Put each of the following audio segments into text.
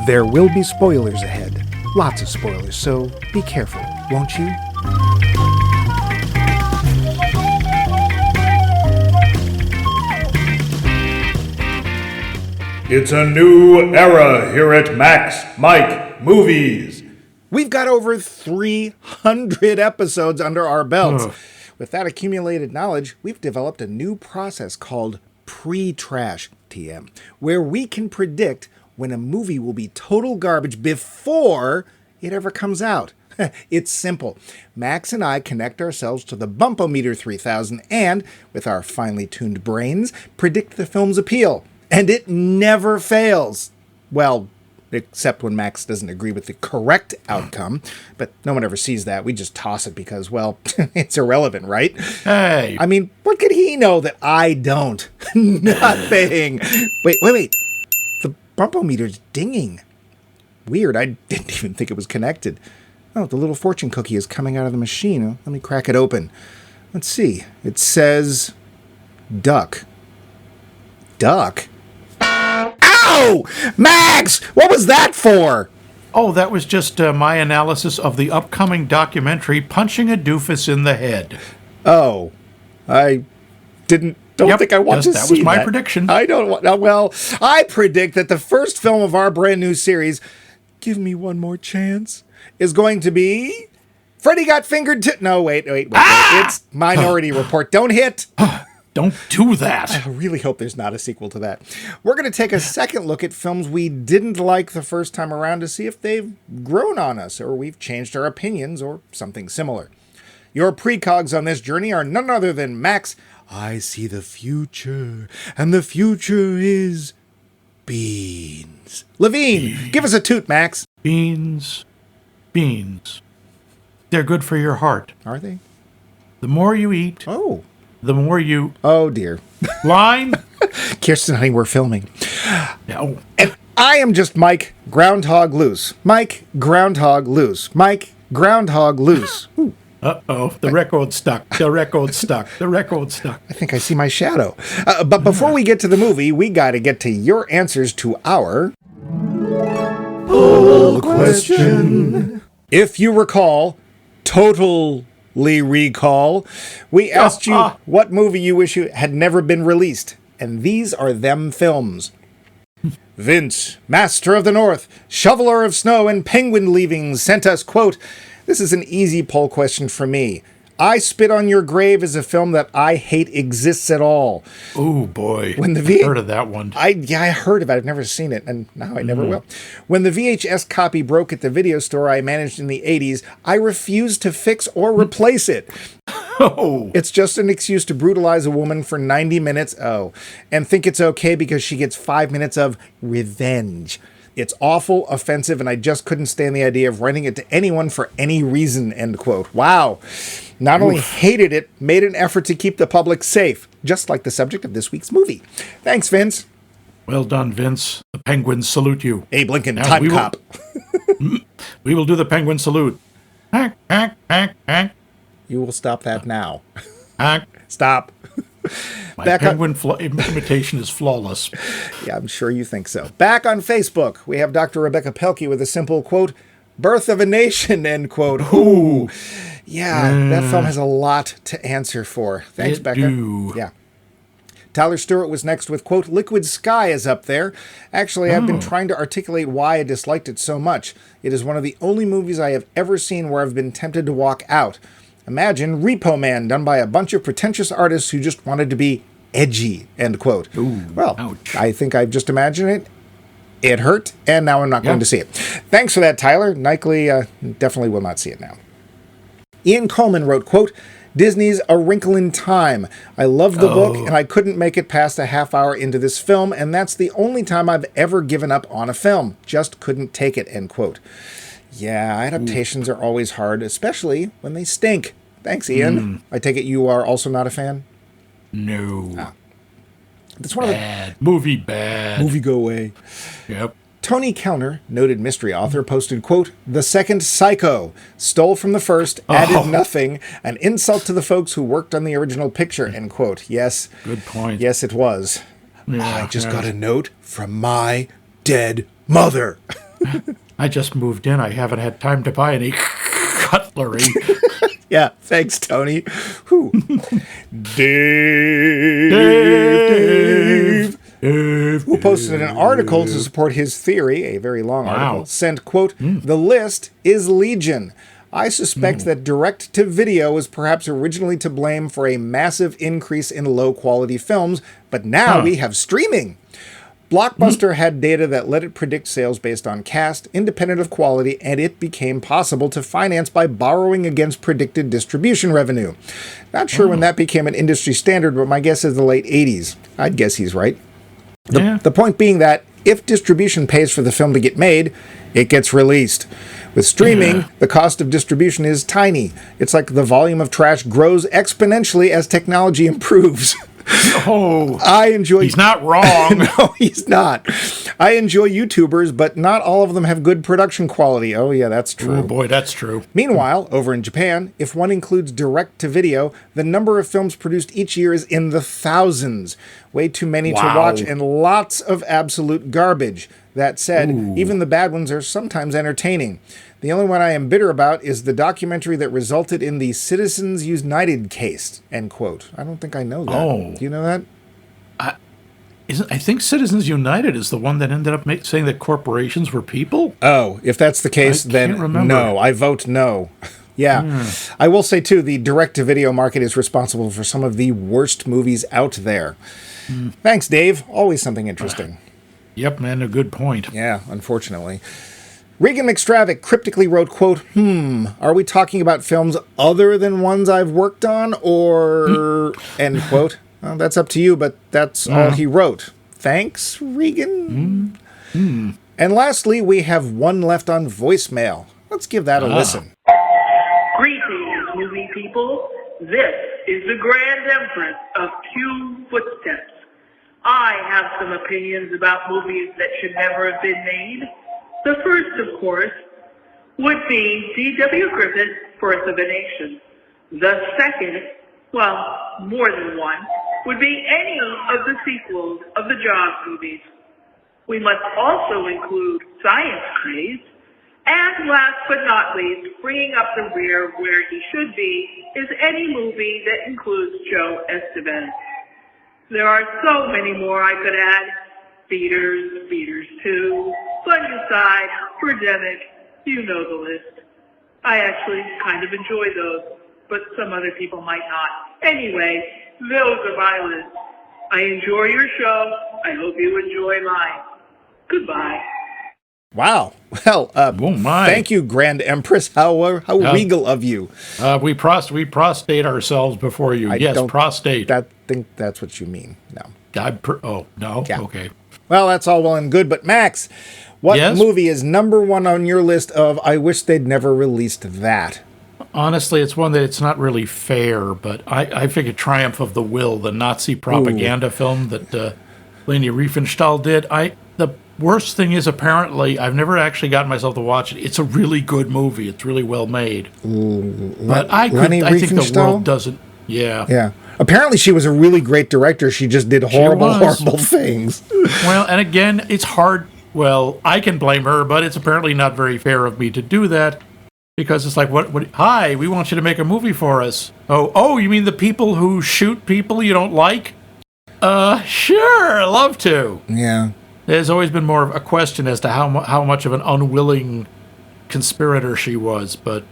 There will be spoilers ahead. Lots of spoilers, so be careful, won't you? It's a new era here at Max Mike Movies. We've got over 300 episodes under our belts. With that accumulated knowledge, we've developed a new process called pre-trash, TM, where we can predict when a movie will be total garbage before it ever comes out. It's simple. Max and I connect ourselves to the Bumpometer 3000 and, with our finely tuned brains, predict the film's appeal. And it never fails. Well, except when Max doesn't agree with the correct outcome. But no one ever sees that. We just toss it because, well, it's irrelevant, right? Hey. I mean, what could he know that I don't? Nothing. Wait. The bumpometer's dinging. Weird. I didn't even think it was connected. Oh, the little fortune cookie is coming out of the machine. Let me crack it open. Let's see. It says duck. Duck? Ow! Max! What was that for? Oh, that was just my analysis of the upcoming documentary, Punching a Doofus in the Head. Oh. I don't think I want to see that. That was my prediction. I don't want... Well, I predict that the first film of our brand new series, Give Me One More Chance, is going to be... Freddy Got Fingered to... No, wait. It's Minority Report. Don't hit... Don't do that. I really hope there's not a sequel to that. We're going to take a second look at films we didn't like the first time around to see if they've grown on us or we've changed our opinions or something similar. Your precogs on this journey are none other than Max. I see the future, and the future is beans. Levine, give us a toot, Max. Beans. They're good for your heart. Are they? The more you eat... Oh. The more you... Oh, dear. Line? Kirsten, honey, we're filming. No. And I am just Mike Groundhog Loose. Mike Groundhog Loose. Mike Groundhog Loose. Ooh. Uh-oh. The record's stuck. I think I see my shadow. But before we get to the movie, we got to get to your answers to our... poll question. If you recall, recall, we asked you what movie you wish you had never been released, and these are them films. Vince, Master of the North, Shoveler of Snow, and Penguin Leavings sent us, quote, "This is an easy poll question for me. I Spit on Your Grave is a film that I hate exists at all." Oh, boy. I've heard of that one. I heard of it. I've never seen it, and now I never will. When the VHS copy broke at the video store I managed in the 80s, I refused to fix or replace it. Oh. It's just an excuse to brutalize a woman for 90 minutes, and think it's okay because she gets 5 minutes of revenge. It's awful, offensive, and I just couldn't stand the idea of renting it to anyone for any reason, end quote. Wow. Not only hated it, made an effort to keep the public safe, just like the subject of this week's movie. Thanks, Vince. Well done, Vince. The Penguins salute you. Abe Lincoln, time cop. We will do the Penguin salute. You will stop that now. Honk. Stop. My penguin imitation is flawless. Yeah, I'm sure you think so. Back on Facebook, we have Dr. Rebecca Pelkey with a simple quote, "Birth of a Nation," end quote. Ooh. Yeah, that film has a lot to answer for. Thanks, Becca. Yeah. Tyler Stewart was next with, quote, "Liquid Sky is up there. Actually, I've been trying to articulate why I disliked it so much. It is one of the only movies I have ever seen where I've been tempted to walk out. Imagine Repo Man done by a bunch of pretentious artists who just wanted to be edgy," end quote. Ooh, well, ouch. I think I've just imagined it. It hurt, and now I'm not going to see it. Thanks for that, Tyler. Likely, definitely will not see it now. Ian Coleman wrote, quote, "Disney's A Wrinkle in Time. I loved the book, and I couldn't make it past a half hour into this film, and that's the only time I've ever given up on a film. Just couldn't take it," end quote. Yeah, adaptations are always hard, especially when they stink. Thanks, Ian. I take it you are also not a fan? No. That's one bad. Movie bad. Movie go away. Yep. Tony Kellner, noted mystery author, posted, quote, "The second Psycho. Stole from the first, added nothing. An insult to the folks who worked on the original picture," end quote. Yes. Good point. Yes, it was. Yeah, I just got a note from my dead mother. I just moved in. I haven't had time to buy any cutlery. Yeah, thanks, Tony. Who? Dave, who posted an article to support his theory, a very long article, sent, quote, "The list is legion. I suspect that direct-to-video was perhaps originally to blame for a massive increase in low-quality films, but now we have streaming. Blockbuster had data that let it predict sales based on cast, independent of quality, and it became possible to finance by borrowing against predicted distribution revenue. Not sure when that became an industry standard, but my guess is the late 80s. I'd guess he's right. The point being that if distribution pays for the film to get made, it gets released. With streaming, the cost of distribution is tiny. It's like the volume of trash grows exponentially as technology improves." Oh, I enjoy. he's not wrong. No, he's not. I enjoy YouTubers, but not all of them have good production quality. Oh, yeah, that's true. Oh, boy, that's true. Meanwhile, over in Japan, if one includes direct-to-video, the number of films produced each year is in the thousands. Way too many to watch, and lots of absolute garbage. That said, even the bad ones are sometimes entertaining. The only one I am bitter about is the documentary that resulted in the Citizens United case, end quote. I don't think I know that. Oh. Do you know that? I think Citizens United is the one that ended up saying that corporations were people? Oh, if that's the case, then no. I vote no. Yeah. I will say, too, the direct-to-video market is responsible for some of the worst movies out there. Thanks, Dave. Always something interesting. Yep, man, a good point. Yeah, unfortunately. Regan McStravick cryptically wrote, quote, are we talking about films other than ones I've worked on, or, end quote? Well, that's up to you, but that's all he wrote. Thanks, Regan. And lastly, we have one left on voicemail. Let's give that a listen. Greetings, movie people. This is the Grand Empress of Few Footsteps. I have some opinions about movies that should never have been made. The first, of course, would be D.W. Griffith's Birth of a Nation. The second, well, more than one, would be any of the sequels of the Jaws movies. We must also include Science Craze. And last but not least, bringing up the rear where he should be, is any movie that includes Joe Estevez. There are so many more I could add. Beaters, Beaters 2, Fungicide, Birdemic, you know the list. I actually kind of enjoy those, but some other people might not. Anyway, those are my lists. I enjoy your show. I hope you enjoy mine. Goodbye. Wow. Well, thank you, Grand Empress. How regal of you. We prostate ourselves before you. Prostate. I think that's what you mean. No. No? Yeah. Okay. Well, that's all well and good, but Max, what movie is number one on your list of I wish they'd never released that? Honestly, it's one that it's not really fair, but I figure Triumph of the Will, the Nazi propaganda film that Leni Riefenstahl did. The worst thing is, apparently, I've never actually gotten myself to watch it. It's a really good movie. It's really well made. But I think the world doesn't. Yeah. Yeah. Apparently, she was a really great director. She just did horrible things. Well, and again, it's hard. Well, I can blame her, but it's apparently not very fair of me to do that because it's like, hi, we want you to make a movie for us. Oh, you mean the people who shoot people you don't like? Sure, love to. Yeah. There's always been more of a question as to how much of an unwilling conspirator she was, but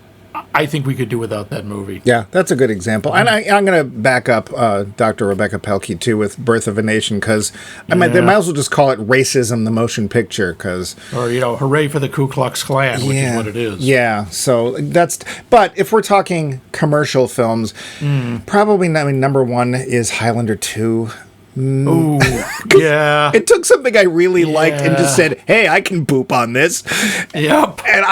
I think we could do without that movie. Yeah, that's a good example. And I'm going to back up Dr. Rebecca Pelkey, too, with Birth of a Nation, because they might as well just call it Racism, the Motion Picture, because... Or, hooray for the Ku Klux Klan, which is what it is. Yeah, so that's... But if we're talking commercial films, probably number one is Highlander 2. Ooh, yeah. It took something I really liked and just said, hey, I can poop on this. Yep. And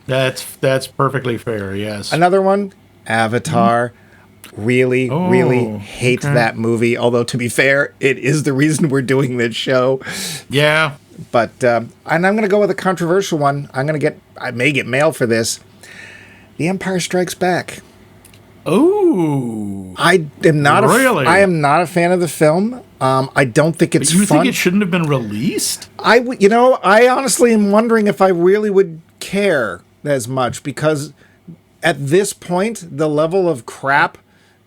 That's perfectly fair, yes. Another one, Avatar. Really hate that movie. Although, to be fair, it is the reason we're doing this show. Yeah. But, and I'm going to go with a controversial one. I may get mail for this. The Empire Strikes Back. Oh. I am not Really? I am not a fan of the film. I don't think it's You fun. think it shouldn't have been released? I honestly am wondering if I really would care as much, because at this point, the level of crap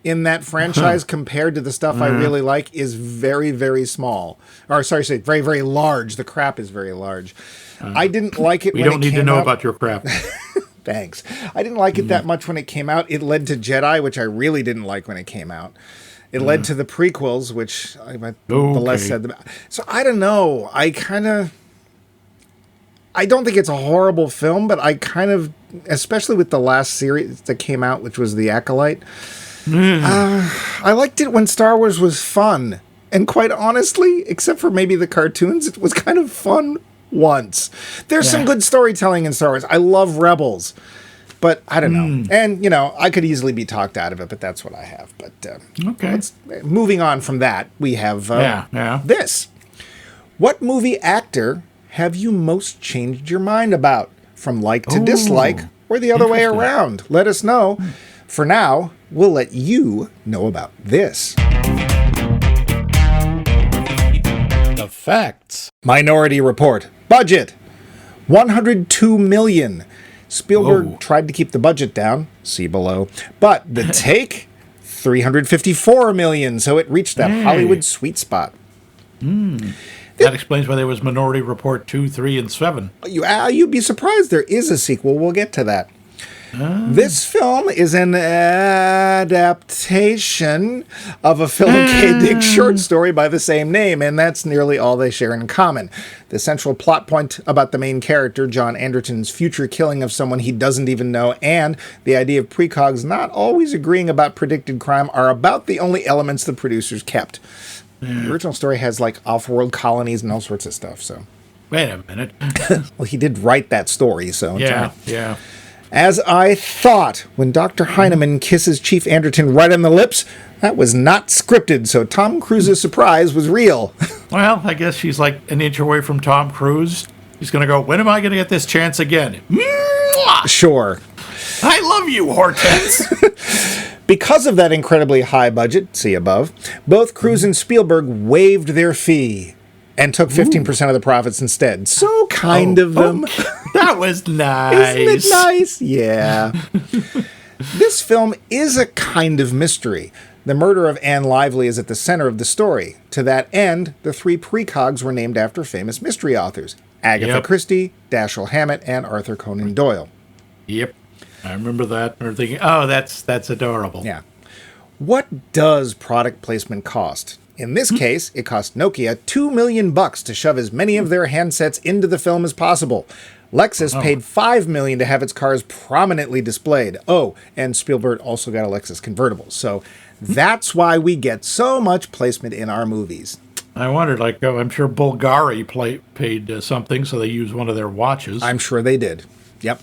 in that franchise compared to the stuff I really like is very, very small. Or sorry, very, very large. The crap is very large. I didn't like it We when don't it need came to know out. about your crap. Thanks. I didn't like it that much when it came out. It led to Jedi, which I really didn't like when it came out. It led to the prequels, which the less said. So I don't know. I don't think it's a horrible film, but I kind of, especially with the last series that came out, which was The Acolyte, I liked it when Star Wars was fun. And quite honestly, except for maybe the cartoons, it was kind of fun once. There's some good storytelling in Star Wars. I love Rebels. But I don't know. And, I could easily be talked out of it, but that's what I have. But Okay. Moving on from that, we have this. What movie actor have you most changed your mind about? From like to dislike, or the other way around? Let us know. For now, we'll let you know about this. The facts. Minority Report. Budget. $102 million. Spielberg tried to keep the budget down, see below, but the take, $354 million, so it reached that Hollywood sweet spot. That explains why there was Minority Report 2, 3, and 7. You'd be surprised there is a sequel. We'll get to that. This film is an adaptation of a Philip K. Dick short story by the same name, and that's nearly all they share in common. The central plot point about the main character, John Anderton's future killing of someone he doesn't even know, and the idea of precogs not always agreeing about predicted crime are about the only elements the producers kept. The original story has off-world colonies and all sorts of stuff, so... Wait a minute. Well, he did write that story, so... Yeah. As I thought, when Dr. Heineman kisses Chief Anderton right on the lips, that was not scripted, so Tom Cruise's surprise was real. Well, I guess she's like an inch away from Tom Cruise. He's going to go, when am I going to get this chance again? Mwah! Sure. I love you, Hortense. Because of that incredibly high budget, see above, both Cruise and Spielberg waived their fee and took 15% of the profits instead. So kind of them. Okay. That was nice. Isn't it nice? Yeah. This film is a kind of mystery. The murder of Anne Lively is at the center of the story. To that end, the three precogs were named after famous mystery authors: Agatha Christie, Dashiell Hammett, and Arthur Conan Doyle. Yep. I remember that. And thinking, oh, that's adorable. Yeah. What does product placement cost? In this case, it cost Nokia $2 million to shove as many of their handsets into the film as possible. Lexus paid $5 million to have its cars prominently displayed. Oh, and Spielberg also got a Lexus convertible. So that's why we get so much placement in our movies. I wondered, I'm sure Bulgari paid something, so they used one of their watches. I'm sure they did. Yep.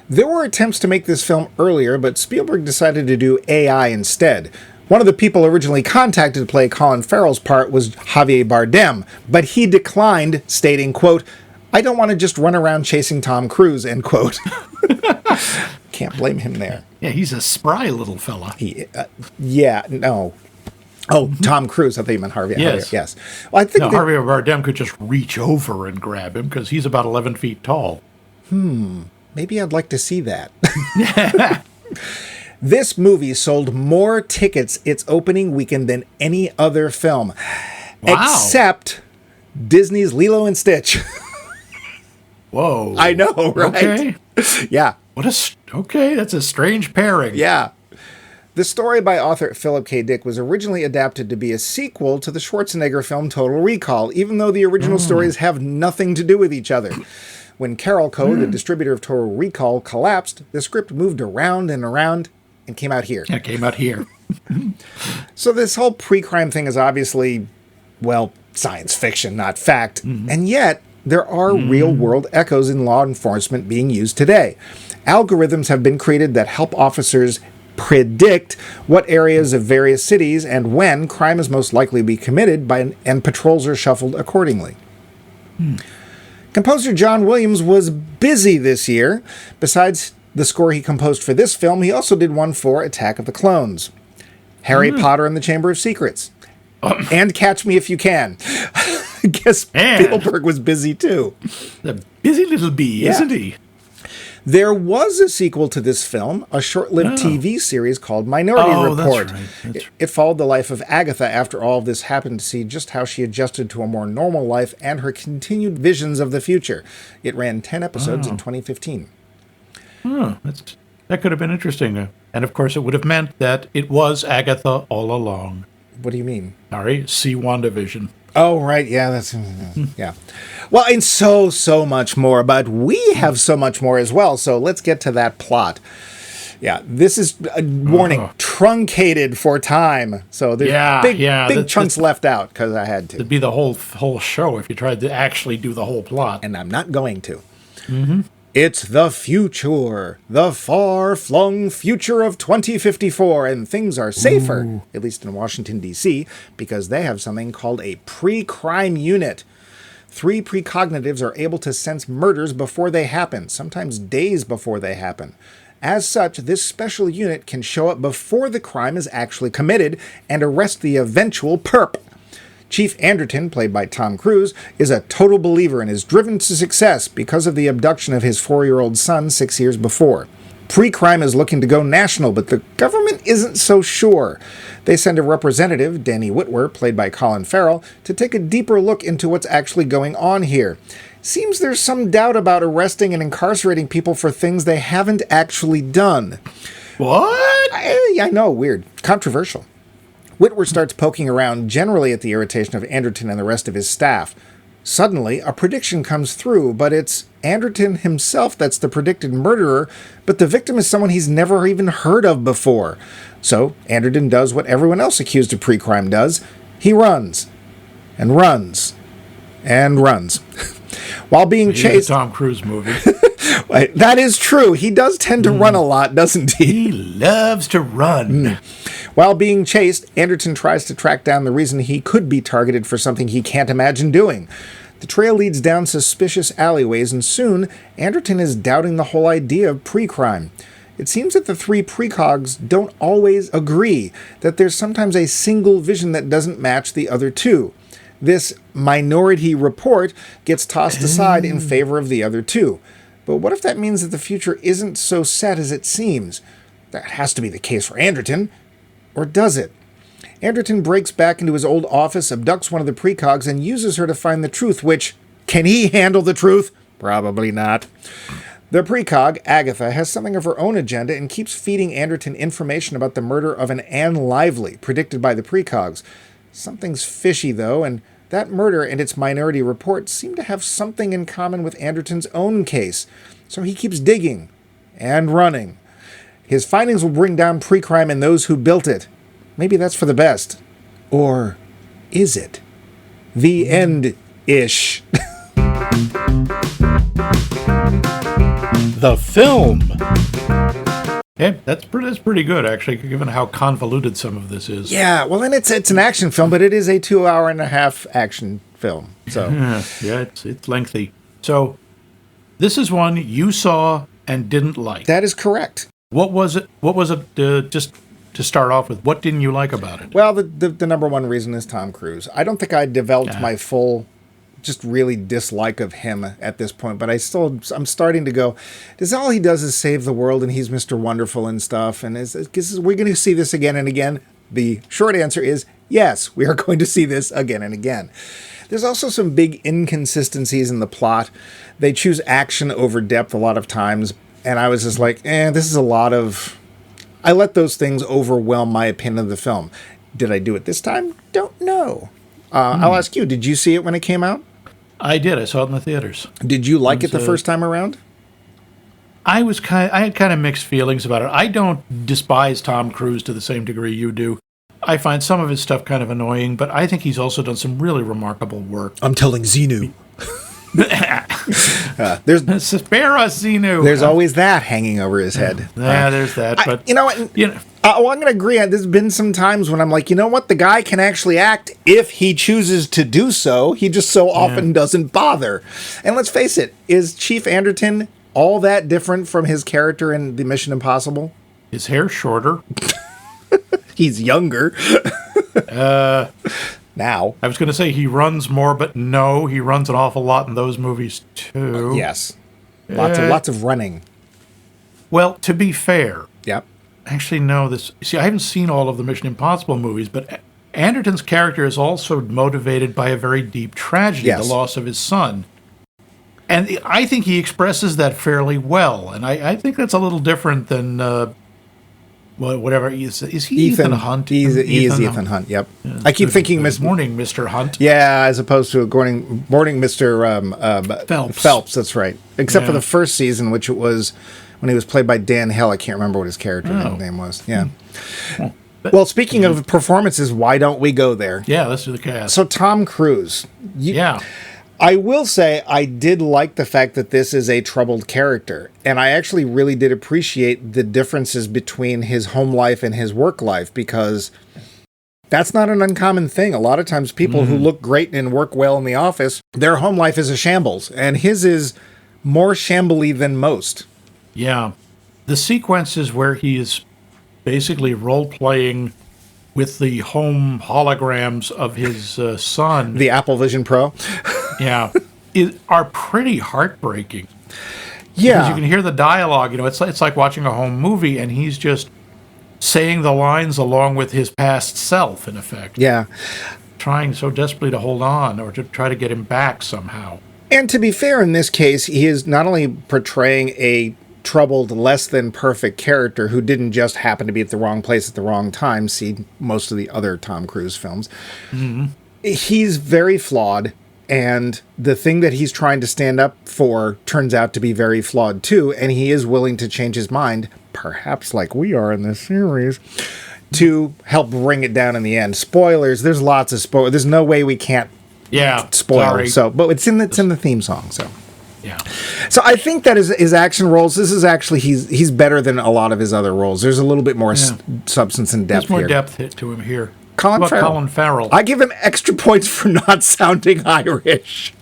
There were attempts to make this film earlier, but Spielberg decided to do AI instead. One of the people originally contacted to play Colin Farrell's part was Javier Bardem, but he declined, stating, quote, "I don't want to just run around chasing Tom Cruise," end quote. Can't blame him there. Yeah, he's a spry little fella. No. Oh, Tom Cruise. I thought you meant Harvey. Yes. Yes. Well, I think Javier Bardem could just reach over and grab him because he's about 11 feet tall. Maybe I'd like to see that. This movie sold more tickets its opening weekend than any other film. Wow. Except Disney's Lilo and Stitch. Whoa. I know, right? Okay. Yeah. Okay, that's a strange pairing. Yeah. The story by author Philip K. Dick was originally adapted to be a sequel to the Schwarzenegger film Total Recall, even though the original stories have nothing to do with each other. When Carol Co., the distributor of Total Recall, collapsed, the script moved around and came out here. It came out here. So this whole pre-crime thing is obviously, science fiction, not fact. And yet, there are real-world echoes in law enforcement being used today. Algorithms have been created that help officers predict what areas of various cities and when crime is most likely to be committed and patrols are shuffled accordingly. Composer John Williams was busy this year. Besides The score he composed for this film, he also did one for Attack of the Clones, Harry Potter and the Chamber of Secrets, and Catch Me If You Can. I guess Spielberg was busy too. The busy little bee, isn't he? There was a sequel to this film, a short-lived TV series called Minority Report. That's right. It followed the life of Agatha after all of this happened to see just how she adjusted to a more normal life and her continued visions of the future. It ran 10 episodes in 2015. That could have been interesting. And of course, it would have meant that it was Agatha all along. What do you mean? Sorry, see WandaVision. Oh, right. Yeah, that's... yeah. Well, and so much more, but we have so much more as well, so let's get to that plot. Yeah, this is, a warning, truncated for time. So there's big chunks left out, because I had to. It'd be the whole show if you tried to actually do the whole plot. And I'm not going to. It's the future, the far-flung future of 2054, and things are safer, at least in Washington, D.C., because they have something called a pre-crime unit. 3 precognitives are able to sense murders before they happen, sometimes days before they happen. As such, this special unit can show up before the crime is actually committed and arrest the eventual perp. Chief Anderton, played by Tom Cruise, is a total believer and is driven to success because of the abduction of his 4-year-old son 6 years before. Pre-crime is looking to go national, but the government isn't so sure. They send a representative, Danny Whitwer, played by Colin Farrell, to take a deeper look into what's actually going on here. Seems there's some doubt about arresting and incarcerating people for things they haven't actually done. What? I know, weird. Controversial. Whitwer starts poking around, generally at the irritation of Anderton and the rest of his staff. Suddenly, a prediction comes through, but it's Anderton himself that's the predicted murderer, but the victim is someone he's never even heard of before. So, Anderton does what everyone else accused of pre-crime does. He runs. And runs. And runs. While being chased... a Tom Cruise movie. That is true. He does tend to run a lot, doesn't he? He loves to run. While being chased, Anderton tries to track down the reason he could be targeted for something he can't imagine doing. The trail leads down suspicious alleyways, and soon, Anderton is doubting the whole idea of pre-crime. It seems that the 3 precogs don't always agree, that there's sometimes a single vision that doesn't match the other 2. This minority report gets tossed aside in favor of the other 2. But what if that means that the future isn't so set as it seems? That has to be the case for Anderton. Or does it? Anderton breaks back into his old office, abducts one of the precogs, and uses her to find the truth, which... Can he handle the truth? Probably not. The precog, Agatha, has something of her own agenda and keeps feeding Anderton information about the murder of an Anne Lively, predicted by the precogs. Something's fishy, though, and that murder and its minority report seem to have something in common with Anderton's own case. So he keeps digging and running. His findings will bring down pre-crime and those who built it. Maybe that's for the best. Or is it? The end-ish. The film. Yeah, that's pretty good, actually, given how convoluted some of this is. Yeah, well, and it's an action film, but it is a 2.5-hour action film. So yeah, it's lengthy. So this is one you saw and didn't like. that is correct. What was it? Just to start off with, what didn't you like about it? Well, the number one reason is Tom Cruise. I don't think I developed my full, just really dislike of him at this point, but I'm starting to go, does all he does is save the world and he's Mr. Wonderful and stuff, and we're going to see this again and again? The short answer is yes, we are going to see this again and again. There's also some big inconsistencies in the plot. They choose action over depth a lot of times, and I was just like, this is a lot of... I let those things overwhelm my opinion of the film. Did I do it this time? Don't know. I'll ask you, did you see it when it came out? I did. I saw it in the theaters. Did you like it the first time around? I had kind of mixed feelings about it. I don't despise Tom Cruise to the same degree you do. I find some of his stuff kind of annoying, but I think he's also done some really remarkable work. I'm telling Xenu. Spare us, Xenu. There's always that hanging over his head. Yeah, there's that. But I'm going to agree. There's been some times when I'm like, you know what? The guy can actually act if he chooses to do so. He just so often doesn't bother. And let's face it, is Chief Anderton all that different from his character in the Mission Impossible? His hair's shorter. He's younger. Now. I was going to say he runs more, but no, he runs an awful lot in those movies too. Yes. Lots of running. Well, to be fair. Yep. Actually, no. I haven't seen all of the Mission Impossible movies, but Anderton's character is also motivated by a very deep tragedy, the loss of his son. And I think he expresses that fairly well. And I think that's a little different than whatever. Is he Ethan Hunt? He is Ethan Hunt, yep. Yeah, I keep thinking Morning, Mr. Hunt. Yeah, as opposed to Morning, Mr. Phelps, that's right. Except for the first season, which it was when he was played by Dan Hill. I can't remember what his character name was. Yeah. Well, speaking of performances, why don't we go there? Yeah, let's do the cast. So Tom Cruise. I will say I did like the fact that this is a troubled character. And I actually really did appreciate the differences between his home life and his work life, because that's not an uncommon thing. A lot of times people who look great and work well in the office, their home life is a shambles. And his is more shambly than most. Yeah. The sequences where he is basically role-playing with the home holograms of his son. The Apple Vision Pro. Yeah. Are pretty heartbreaking. Yeah. Because you can hear the dialogue. You know, it's like watching a home movie, and he's just saying the lines along with his past self, in effect. Yeah. Trying so desperately to hold on or to try to get him back somehow. And to be fair, in this case, he is not only portraying a troubled, less than perfect character who didn't just happen to be at the wrong place at the wrong time. See most of the other Tom Cruise films. Mm-hmm. He's very flawed, and the thing that he's trying to stand up for turns out to be very flawed too, and he is willing to change his mind, perhaps like we are in this series, to help bring it down in the end. Spoilers, there's lots of spoilers. There's no way we can't spoil. Sorry. So, but it's in the theme song, so. Yeah. So I think that his action roles, this is actually, he's better than a lot of his other roles. There's a little bit more substance and depth here. There's more depth to him here. Colin Farrell. I give him extra points for not sounding Irish.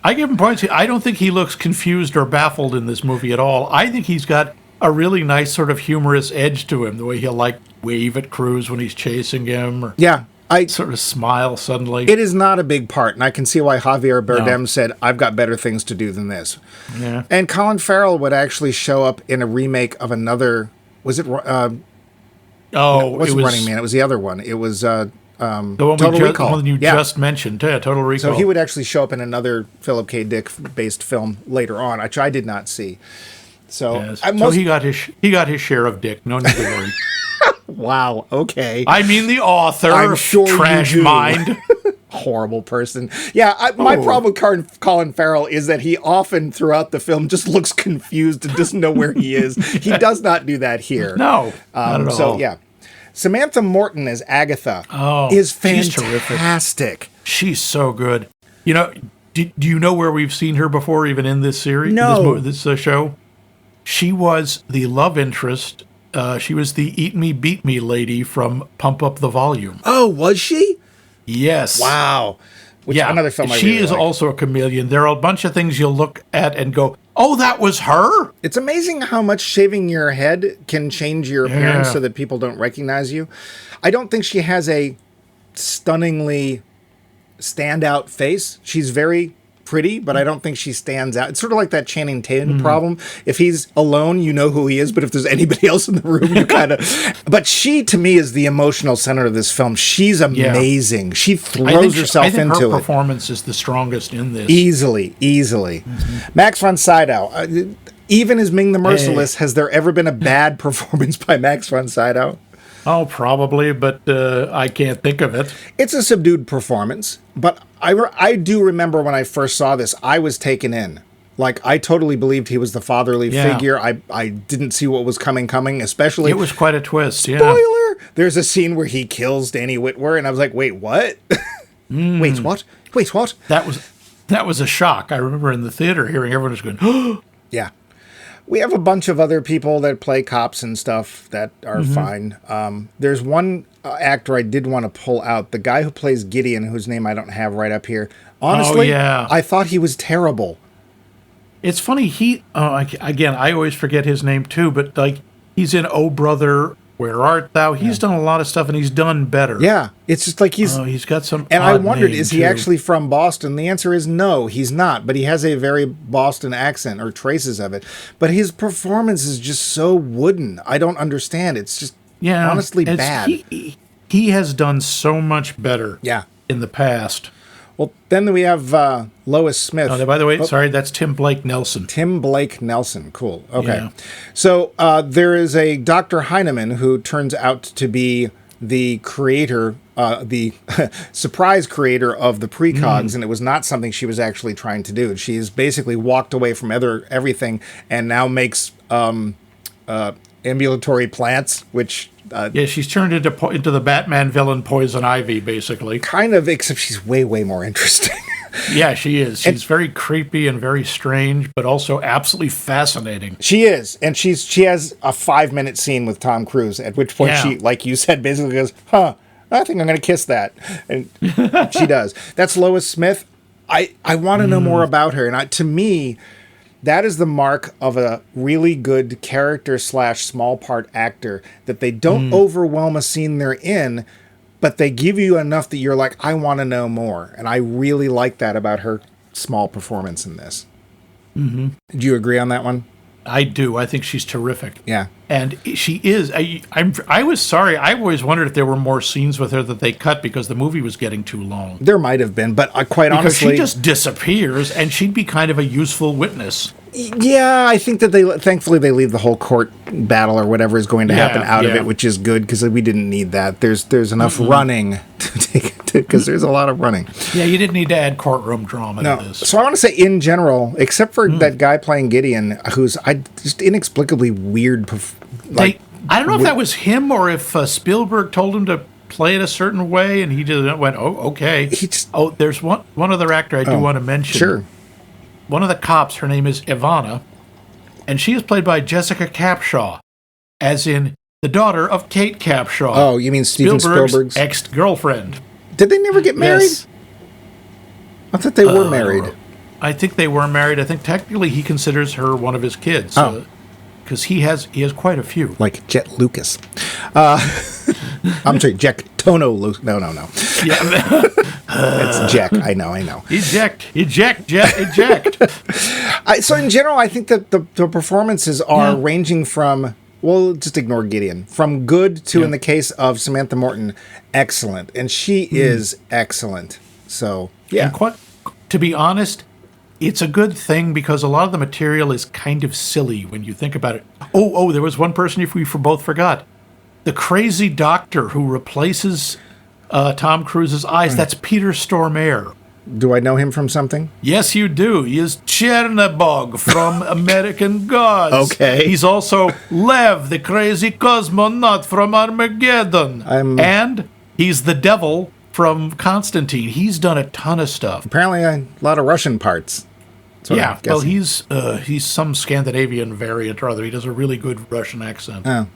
I give him points. I don't think he looks confused or baffled in this movie at all. I think he's got a really nice sort of humorous edge to him, the way he'll like wave at Cruise when he's chasing him. Or I sort of smile suddenly. It is not a big part, and I can see why Javier Bardem said, I've got better things to do than this. Yeah. And Colin Farrell would actually show up in a remake of another, was it... it was was Running Man. It was the other one. It was the one Total Recall. The one you just mentioned. Yeah, Total Recall. So he would actually show up in another Philip K. Dick-based film later on, which I did not see. So, yes. He got his share of Dick. No need to worry. Wow, okay. I mean the author. I'm sure Trash mind. Horrible person. Yeah, my problem with Colin Farrell is that he often throughout the film just looks confused and doesn't know where he is. He does not do that here. No, not at all. So, yeah. Samantha Morton as Agatha is fantastic. She's so good. You know, do you know where we've seen her before, even in this series? No. This show? She was the love interest. She was the Eat Me, Beat Me lady from Pump Up the Volume. Oh, was she? Yes. Wow. Another film I She really is like. also a chameleon. There are a bunch of things you'll look at and go, oh, that was her? It's amazing how much shaving your head can change your appearance so that people don't recognize you. I don't think she has a stunningly standout face. She's very pretty, but I don't think she stands out. It's sort of like that Channing Tatum problem. If he's alone, you know who he is, but if there's anybody else in the room, you kind of... But she, to me, is the emotional center of this film. She's amazing. Yeah. She throws herself into it. I think her performance is the strongest in this. Easily. Max von Sydow. Even as Ming the Merciless, has there ever been a bad performance by Max von Sydow? Oh, probably, but I can't think of it. It's a subdued performance, but I do remember when I first saw this, I was taken in. Like, I totally believed he was the fatherly figure. I didn't see what was coming, especially... It was quite a twist, Spoiler! There's a scene where he kills Danny Whitwer, and I was like, wait, what? Wait, what? That was a shock. I remember in the theater hearing everyone just going, oh! Yeah. We have a bunch of other people that play cops and stuff that are fine. There's one actor I did want to pull out. The guy who plays Gideon, whose name I don't have right up here. Honestly, I thought he was terrible. It's funny, again, I always forget his name too, but like, he's in Oh Brother, Where Art Thou? He's done a lot of stuff, and he's done better. Yeah, it's just like he's got some. And I wondered, is he too. actually from Boston? The answer is no, he's not. But he has a very Boston accent, or traces of it. But his performance is just so wooden. I don't understand. It's just honestly bad. He has done so much better. Yeah. In the past. Well, then we have Lois Smith. Oh, by the way, sorry, that's Tim Blake Nelson. Tim Blake Nelson. Cool. Okay. Yeah. So there is a Dr. Heineman who turns out to be the creator, the surprise creator of the precogs, and it was not something she was actually trying to do. She's basically walked away from everything and now makes ambulatory plants, which... she's turned into the Batman villain Poison Ivy, basically. Kind of, except she's way, way more interesting. Yeah, she is. She's very creepy and very strange, but also absolutely fascinating. She is, and she has a 5-minute scene with Tom Cruise, at which point she, like you said, basically goes, I think I'm going to kiss that. And she does. That's Lois Smith. I want to know more about her, and to me... that is the mark of a really good character / small part actor, that they don't overwhelm a scene they're in, but they give you enough that you're like, I want to know more. And I really like that about her small performance in this. Mm-hmm. Do you agree on that one? I do. I think she's terrific. Yeah. And she is. I was sorry. I always wondered if there were more scenes with her that they cut because the movie was getting too long. There might have been, but quite honestly... she just disappears, and she'd be kind of a useful witness. Yeah, I think that thankfully they leave the whole court battle or whatever is going to happen out of it, which is good, because we didn't need that. There's enough running to take it, because there's a lot of running. Yeah, you didn't need to add courtroom drama to this. So I want to say, in general, except for that guy playing Gideon, who's just inexplicably weird. I don't know if that was him or if Spielberg told him to play it a certain way, and he just went, "Oh, okay." There's one other actor I do want to mention. Sure. One of the cops, her name is Ivana, and she is played by Jessica Capshaw, as in the daughter of Kate Capshaw. Oh, you mean Steven Spielberg's ex-girlfriend. Did they never get married? Yes. I thought they were married. I think they were married. I think technically he considers her one of his kids. Because he has quite a few. Like Jet Lucas. I'm sorry, Jack Tono Lucas. No. Yeah. It's Jack. I know. Eject. So in general, I think that the performances are ranging from, well, just ignore Gideon, from good to, in the case of Samantha Morton, excellent. And she is excellent. So, yeah. And to be honest, it's a good thing because a lot of the material is kind of silly when you think about it. Oh, there was one person we both forgot. The crazy doctor who replaces Tom Cruise's eyes. That's Peter Stormare. Do I know him from something? Yes, you do. He is Chernabog from American Gods. Okay. He's also Lev, the crazy cosmonaut from Armageddon. And he's the devil from Constantine. He's done a ton of stuff. Apparently a lot of Russian parts. Yeah, well, he's some Scandinavian variant or other. He does a really good Russian accent. Oh.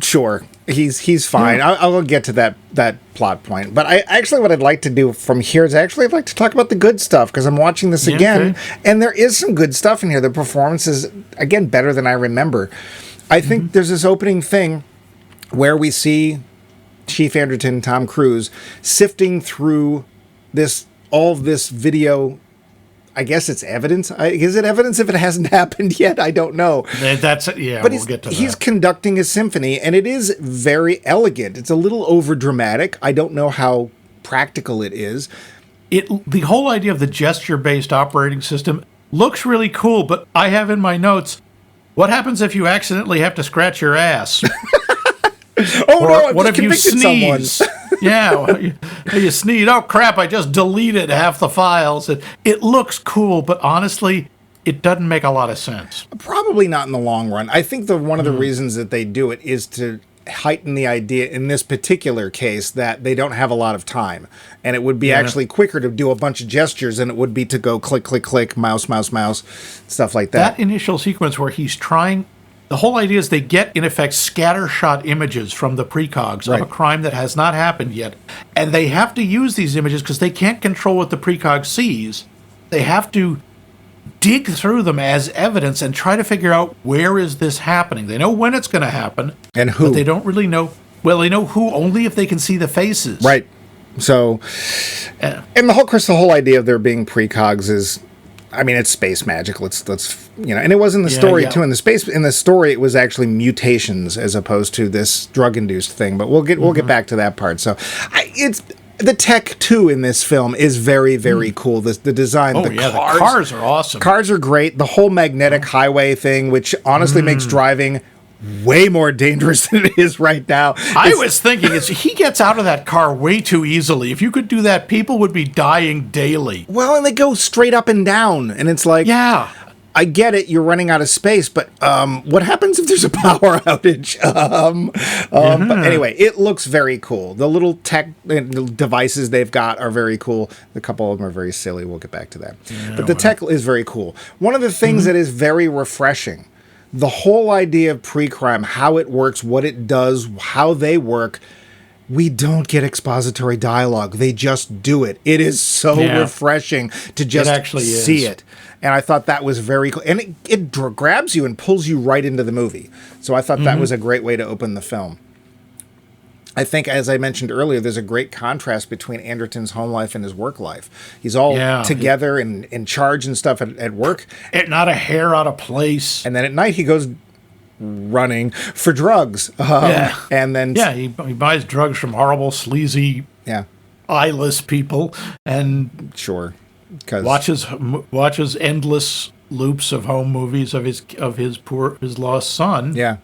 Sure, he's fine. Yeah. I'll get to that plot point. But what I'd like to do from here is I'd like to talk about the good stuff, because I'm watching this again, and there is some good stuff in here. The performance is, again, better than I remember. I think there's this opening thing where we see Chief Anderton, Tom Cruise, sifting through all of this video. I guess it's evidence. Is it evidence if it hasn't happened yet? I don't know. But we'll get to that. He's conducting a symphony, and it is very elegant. It's a little overdramatic. I don't know how practical it is. The whole idea of the gesture-based operating system looks really cool, but I have in my notes, what happens if you accidentally have to scratch your ass? What if you sneeze? Yeah, you sneeze. Oh, crap, I just deleted half the files. It looks cool, but honestly, it doesn't make a lot of sense. Probably not in the long run. I think one of the reasons that they do it is to heighten the idea in this particular case that they don't have a lot of time. And it would be actually quicker to do a bunch of gestures than it would be to go click, click, click, mouse, mouse, mouse, stuff like that. That initial sequence where he's trying... The whole idea is they get, in effect, scattershot images from the precogs of a crime that has not happened yet. And they have to use these images because they can't control what the precog sees. They have to dig through them as evidence and try to figure out where is this happening. They know when it's going to happen. And who. But they don't really know. Well, they know who only if they can see the faces. Right. So, and the whole idea of there being precogs is, I mean, it's space magic. Let's and it was in the story too. In the story, it was actually mutations as opposed to this drug-induced thing. But we'll get back to that part. So, it's the tech too in this film is very, very cool. The design, the cars are awesome. Cars are great. The whole magnetic highway thing, which honestly makes driving way more dangerous than it is right now. I was thinking, he gets out of that car way too easily. If you could do that, people would be dying daily. Well, and they go straight up and down, and it's like, yeah, I get it, you're running out of space, but what happens if there's a power outage? But anyway, it looks very cool. The little tech devices they've got are very cool. A couple of them are very silly. We'll get back to that. But the tech is very cool. One of the things that is very refreshing, the whole idea of pre-crime, how it works, what it does, how they work, we don't get expository dialogue. They just do it. It is so refreshing to just see it. And I thought that was very cool. And it grabs you and pulls you right into the movie. So I thought that was a great way to open the film. I think, as I mentioned earlier, there's a great contrast between Anderton's home life and his work life. He's all together and in charge and stuff at work. Not a hair out of place. And then at night he goes running for drugs. And then... Yeah, he buys drugs from horrible, sleazy, eyeless people and... Sure. Watches endless loops of home movies of his lost son. Yeah.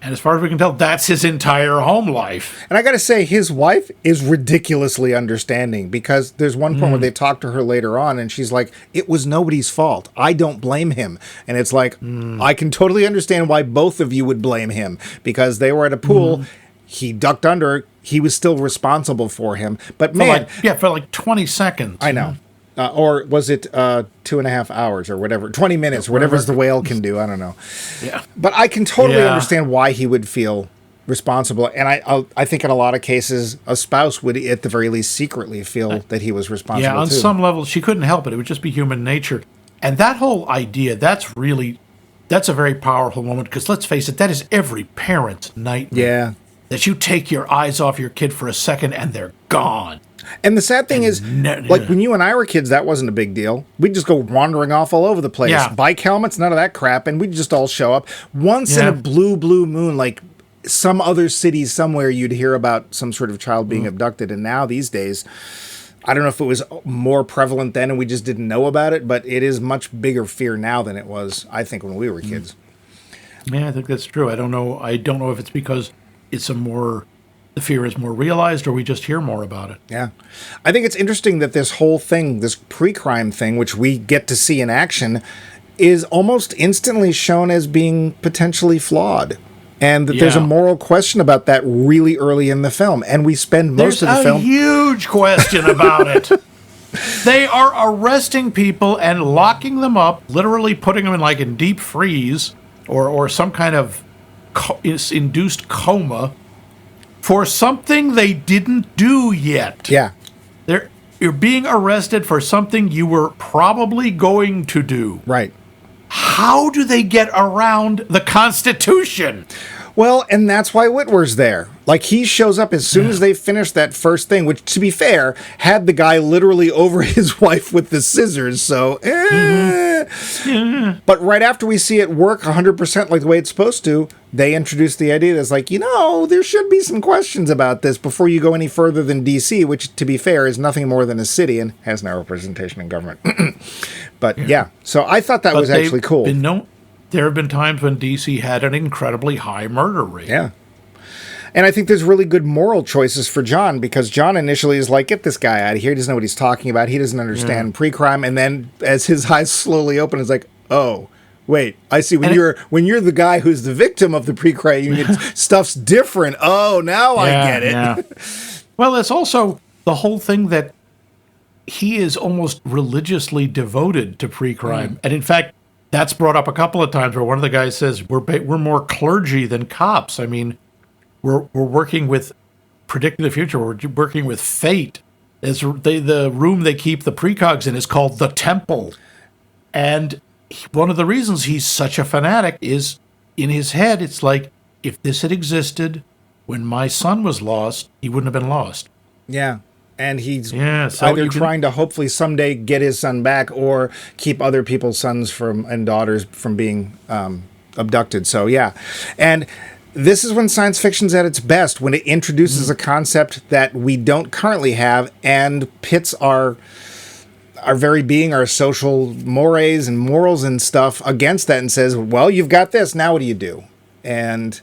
And as far as we can tell, that's his entire home life. And I got to say, his wife is ridiculously understanding, because there's one point where they talk to her later on and she's like, it was nobody's fault. I don't blame him. And it's like, I can totally understand why both of you would blame him, because they were at a pool. He ducked under. He was still responsible for him. But for like 20 seconds. I know. Or was it 2.5 hours or whatever, 20 minutes, or whatever the whale can do. I don't know. Yeah. But I can totally understand why he would feel responsible. And I think in a lot of cases, a spouse would at the very least secretly feel that he was responsible too. Yeah, on some level, she couldn't help it. It would just be human nature. And that whole idea, that's a very powerful moment, because let's face it, that is every parent's nightmare. Yeah. That you take your eyes off your kid for a second and they're gone. And the sad thing is, like when you and I were kids, that wasn't a big deal. We'd just go wandering off all over the place. Yeah. Bike helmets, none of that crap, and we'd just all show up. Once in a blue moon, like some other city somewhere, you'd hear about some sort of child being abducted. And now these days, I don't know if it was more prevalent then and we just didn't know about it, but it is much bigger fear now than it was, I think, when we were kids. Yeah, I think that's true. I don't know if it's because the fear is more realized, or we just hear more about it. Yeah. I think it's interesting that this whole thing, this pre-crime thing, which we get to see in action, is almost instantly shown as being potentially flawed. And that there's a moral question about that really early in the film. And we spend most of the film... There's a huge question about it. They are arresting people and locking them up, literally putting them in deep freeze or some kind of induced coma, for something they didn't do yet. Yeah. You're being arrested for something you were probably going to do. Right. How do they get around the Constitution? Well, and that's why Whitwer's there. Like, he shows up as soon as they finish that first thing, which, to be fair, had the guy literally over his wife with the scissors, so, But right after we see it work 100% like the way it's supposed to, they introduce the idea that's like, there should be some questions about this before you go any further than D.C., which, to be fair, is nothing more than a city and has no representation in government. But, so I thought that was actually cool. There have been times when D.C. had an incredibly high murder rate. Yeah. And I think there's really good moral choices for John, because John initially is like, get this guy out of here. He doesn't know what he's talking about. He doesn't understand pre-crime. And then as his eyes slowly open, it's like, oh, wait, I see. When you're the guy who's the victim of the pre-crime unit, stuff's different. Oh, now I get it. Yeah. Well, it's also the whole thing that he is almost religiously devoted to pre-crime. And in fact, that's brought up a couple of times where one of the guys says, we're more clergy than cops. I mean, we're working with predicting the future. We're working with fate. The room they keep the precogs in is called the temple. And one of the reasons he's such a fanatic is in his head, it's like, if this had existed when my son was lost, he wouldn't have been lost. Yeah. And he's so either trying to hopefully someday get his son back or keep other people's sons and daughters from being abducted. So, yeah. And this is when science fiction's at its best, when it introduces a concept that we don't currently have and pits our very being, our social mores and morals and stuff against that and says, well, you've got this. Now what do you do? And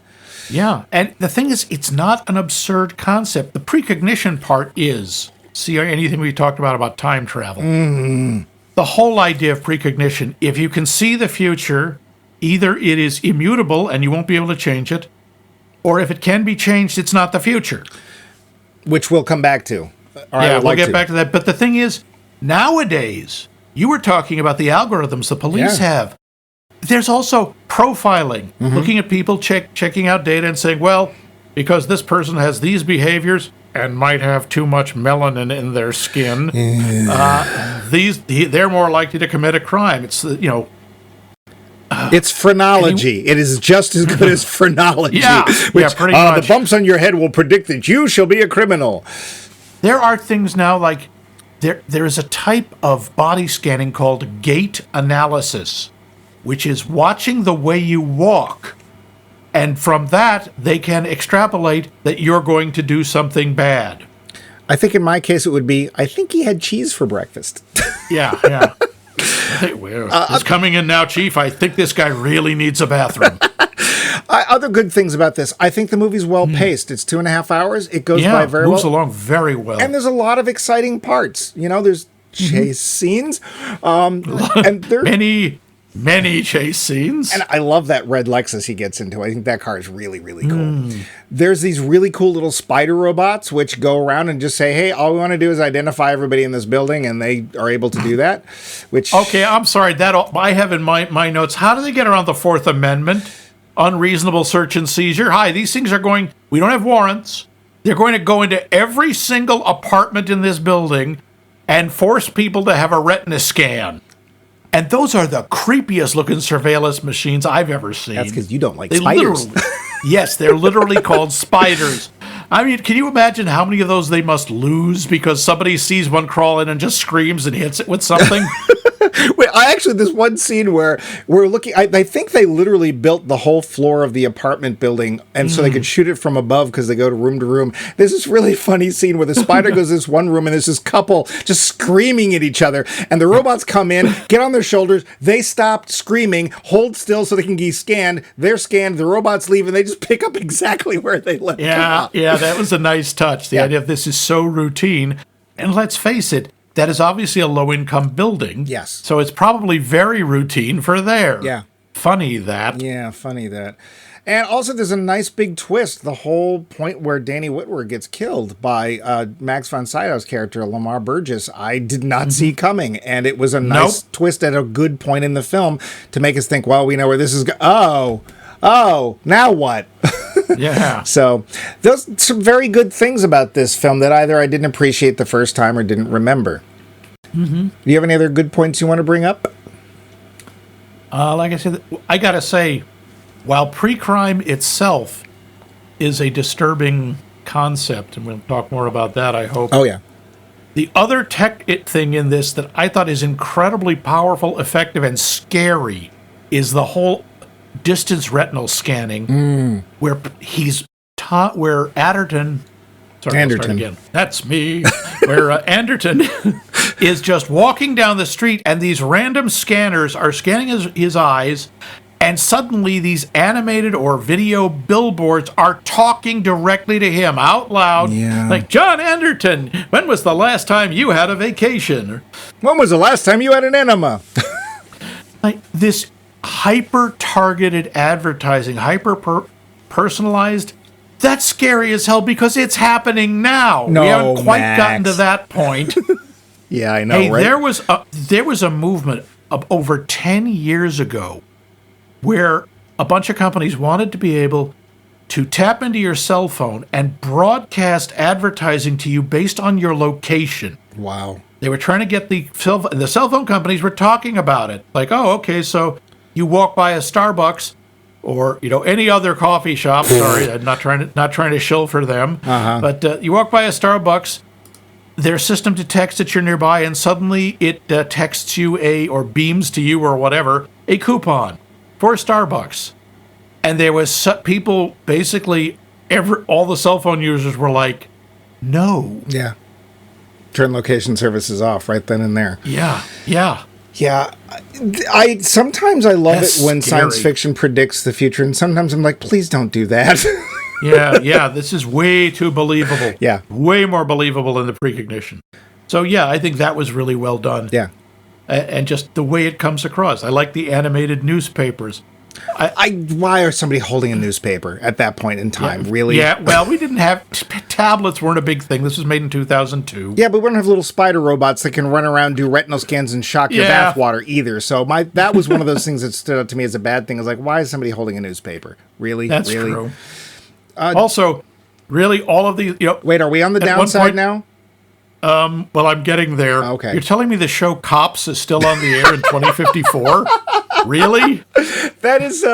yeah, and the thing is, it's not an absurd concept. The precognition part is, see anything we talked about time travel. The whole idea of precognition, if you can see the future, either it is immutable and you won't be able to change it, or if it can be changed, it's not the future. Which we'll come back to. We'll get back to that. But the thing is, nowadays, you were talking about the algorithms the police have. There's also profiling, looking at people, checking out data and saying, well, because this person has these behaviors and might have too much melanin in their skin, they're more likely to commit a crime. It's, it's phrenology. It is just as good as phrenology. Pretty much. The bumps on your head will predict that you shall be a criminal. There are things now like there is a type of body scanning called gait analysis, which is watching the way you walk. And from that, they can extrapolate that you're going to do something bad. I think in my case, it would be, I think he had cheese for breakfast. Yeah. He's coming in now, Chief. I think this guy really needs a bathroom. Other good things about this. I think the movie's well paced. It's 2.5 hours. It goes by very well. Moves along very well. And there's a lot of exciting parts. There's chase scenes. And there many chase scenes. And I love that red Lexus he gets into. I think that car is really, really cool. There's these really cool little spider robots which go around and just say, hey, all we want to do is identify everybody in this building, and they are able to do that. Okay, I'm sorry. That I have in my notes. How do they get around the Fourth Amendment? Unreasonable search and seizure. Hi, these things are going... We don't have warrants. They're going to go into every single apartment in this building and force people to have a retina scan. And those are the creepiest looking surveillance machines I've ever seen. That's because you don't like spiders. Yes, they're literally called spiders. I mean, can you imagine how many of those they must lose because somebody sees one crawl in and just screams and hits it with something? Wait, this one scene where we're looking, I think they literally built the whole floor of the apartment building, and so they could shoot it from above because they go to room. There's this really funny scene where the spider goes to this one room, and there's this couple just screaming at each other, and the robots come in, get on their shoulders, they stop screaming, hold still so they can be scanned, they're scanned, the robots leave, and they just pick up exactly where they left off. Yeah, that was a nice touch. The idea of this is so routine, and let's face it, that is obviously a low-income building. Yes. So it's probably very routine for there. Yeah. Funny that. Yeah, funny that. And also there's a nice big twist. The whole point where Danny Whitworth gets killed by Max von Sydow's character, Lamar Burgess, I did not see coming. And it was a nice twist at a good point in the film to make us think, well, we know where this is going. Oh, now what? Yeah. So there's some very good things about this film that either I didn't appreciate the first time or didn't remember. Do you have any other good points you want to bring up? Like I said, I got to say, while pre-crime itself is a disturbing concept, and we'll talk more about that, I hope. Oh, yeah. The other tech thing in this that I thought is incredibly powerful, effective, and scary is the whole distance retinal scanning, where where Anderton. Sorry, Anderton. Again. That's me. Where Anderton is just walking down the street, and these random scanners are scanning his eyes, and suddenly these animated or video billboards are talking directly to him out loud. Yeah. Like, John Anderton, when was the last time you had a vacation? When was the last time you had an enema? Like this hyper-targeted advertising, hyper-personalized. That's scary as hell because it's happening now. No, we haven't quite Max. gotten to that point. Yeah, I know, Hey, right? there was a movement of over 10 years ago where a bunch of companies wanted to be able to tap into your cell phone and broadcast advertising to you based on your location. Wow. They were trying to get the cell phone companies were talking about it. Like, oh, okay, so you walk by a Starbucks or, any other coffee shop. Sorry, I'm not trying to shill for them. But you walk by a Starbucks, their system detects that you're nearby, and suddenly it texts you or beams to you or whatever, a coupon for Starbucks. And there was people, basically, all the cell phone users were like, no. Yeah. Turn location services off right then and there. Yeah. Sometimes I love That's it when scary. science fiction predicts the future, and sometimes I'm like, please don't do that. Yeah, this is way too believable. Yeah. Way more believable than the precognition. So, yeah, I think that was really well done. Yeah. And just the way it comes across. I like the animated newspapers. Why are somebody holding a newspaper at that point in time? Really? Yeah, well, we didn't have... Tablets weren't a big thing. This was made in 2002. Yeah, but we don't have little spider robots that can run around, do retinal scans, and shock your bathwater either. So that was one of those things that stood out to me as a bad thing. I was like, why is somebody holding a newspaper? Really? That's really? true. Also, really, all of these... Wait, are we on the downside now? Well, I'm getting there. Okay. You're telling me the show Cops is still on the air in 2054? Really? That is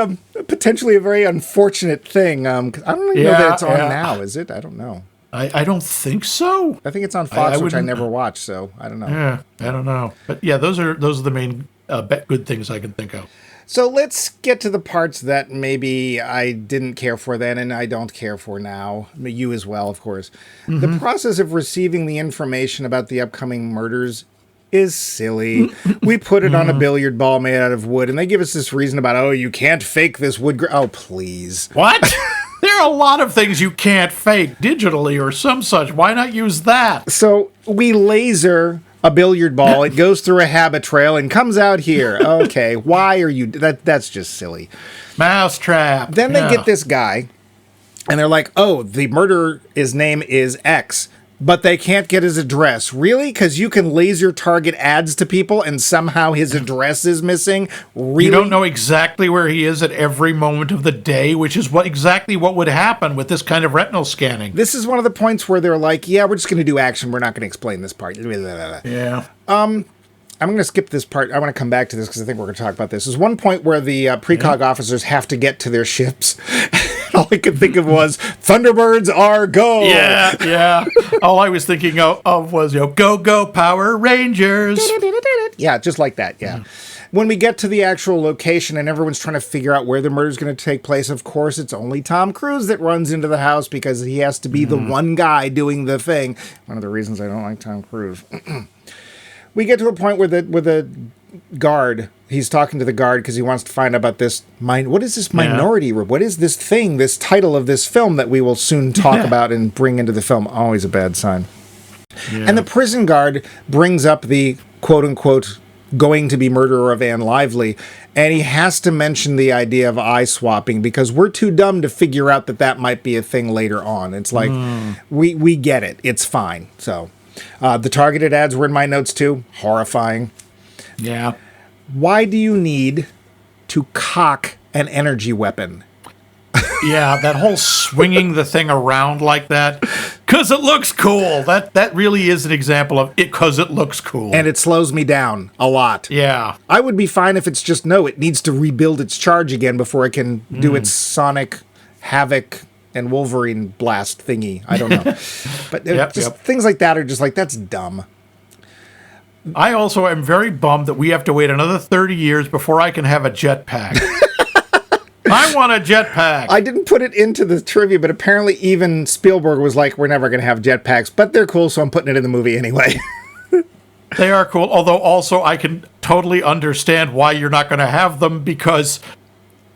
potentially a very unfortunate thing. I don't even know that it's on now, is it? I don't know. I don't think so. I think it's on Fox, which I never watched, so I don't know. Yeah, I don't know. But yeah, those are the main good things I can think of. So let's get to the parts that maybe I didn't care for then and I don't care for now. You as well, of course. The process of receiving the information about the upcoming murders is silly. We put it on a billiard ball made out of wood, and they give us this reason about, oh, you can't fake this wood. Oh, please. What? There are a lot of things you can't fake digitally or some such. Why not use that? So we laser a billiard ball. It goes through a habit trail and comes out here. Okay, why are you... That's just silly. Mousetrap. Then they get this guy, and they're like, oh, the murderer's name is X, but they can't get his address. Really? Because you can laser target ads to people, and somehow his address is missing? Really? You don't know exactly where he is at every moment of the day, which is exactly what would happen with this kind of retinal scanning. This is one of the points where they're like, yeah, we're just going to do action. We're not going to explain this part. Yeah. I'm going to skip this part. I want to come back to this because I think we're going to talk about this. There's one point where the precog officers have to get to their ships. All I could think of was, Thunderbirds are go! Yeah. All I was thinking of was, go, Power Rangers! Yeah, just like that, yeah. When we get to the actual location and everyone's trying to figure out where the murder's going to take place, of course, it's only Tom Cruise that runs into the house because he has to be the one guy doing the thing. One of the reasons I don't like Tom Cruise. We get to a point where the guard, he's talking to the guard because he wants to find out about this what is this minority report? What is this thing, this title of this film that we will soon talk about and bring into the film? Always a bad sign. Yeah. And the prison guard brings up the quote-unquote going to be murderer of Anne Lively, and he has to mention the idea of eye swapping because we're too dumb to figure out that might be a thing later on. It's like, we get it. It's fine. So the targeted ads were in my notes too. Horrifying. Yeah. Why do you need to cock an energy weapon? Yeah, that whole swinging the thing around like that, because it looks cool. That really is an example of it because it looks cool. And it slows me down a lot. Yeah. I would be fine if it's just, no, it needs to rebuild its charge again before it can do its Sonic Havoc and Wolverine blast thingy. I don't know. But things like that are just like, that's dumb. I also am very bummed that we have to wait another 30 years before I can have a jetpack. I want a jetpack. I didn't put it into the trivia, but apparently even Spielberg was like, we're never going to have jetpacks, but they're cool, so I'm putting it in the movie anyway. They are cool, although also I can totally understand why you're not going to have them because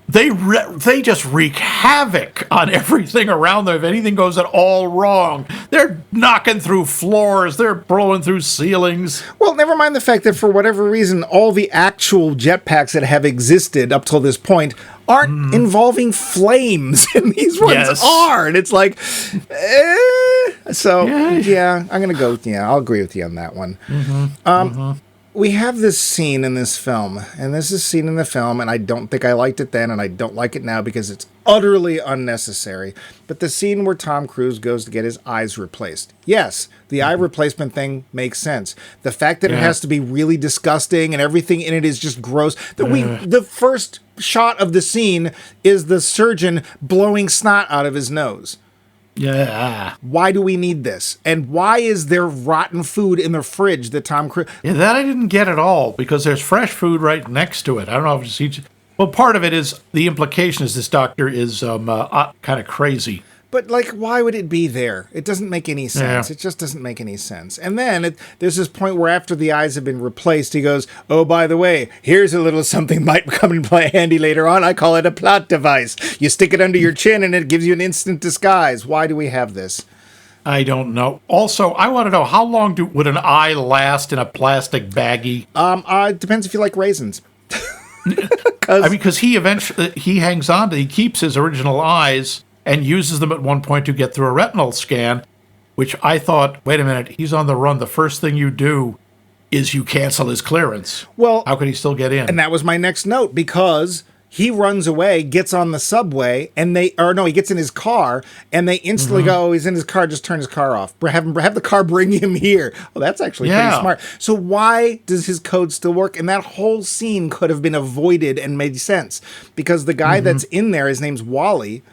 they just wreak havoc on everything around them. If anything goes at all wrong, they're knocking through floors, they're blowing through ceilings. Well, never mind the fact that for whatever reason, all the actual jetpacks that have existed up till this point aren't involving flames, and these ones are. And it's like, So, yeah, I'm going to go, I'll agree with you on that one. We have this scene in this film, and this is a scene in the film, and I don't think I liked it then, and I don't like it now because it's utterly unnecessary. But the scene where Tom Cruise goes to get his eyes replaced. Yes, the eye replacement thing makes sense. The fact that it has to be really disgusting and everything in it is just gross. The first shot of the scene is the surgeon blowing snot out of his nose. Yeah. Why do we need this? And why is there rotten food in the fridge that Tom Cruise... Yeah, that I didn't get at all, because there's fresh food right next to it. I don't know if it's... Well, part of it is, the implication is this doctor is kind of crazy. But, like, why would it be there? It doesn't make any sense. Yeah. It just doesn't make any sense. And then there's this point where after the eyes have been replaced, he goes, oh, by the way, here's a little something might come in play handy later on. I call it a plot device. You stick it under your chin and it gives you an instant disguise. Why do we have this? I don't know. Also, I want to know, how long would an eye last in a plastic baggie? It depends if you like raisins. Because he hangs on to, he keeps his original eyes and uses them at one point to get through a retinal scan, which I thought, wait a minute, he's on the run. The first thing you do is you cancel his clearance. Well, how could he still get in? And that was my next note, because he runs away, gets on the subway, and he gets in his car, and they instantly go, oh, he's in his car, just turn his car off. Have the car bring him here. Well, that's actually pretty smart. So why does his code still work? And that whole scene could have been avoided and made sense, because the guy that's in there, his name's Wally.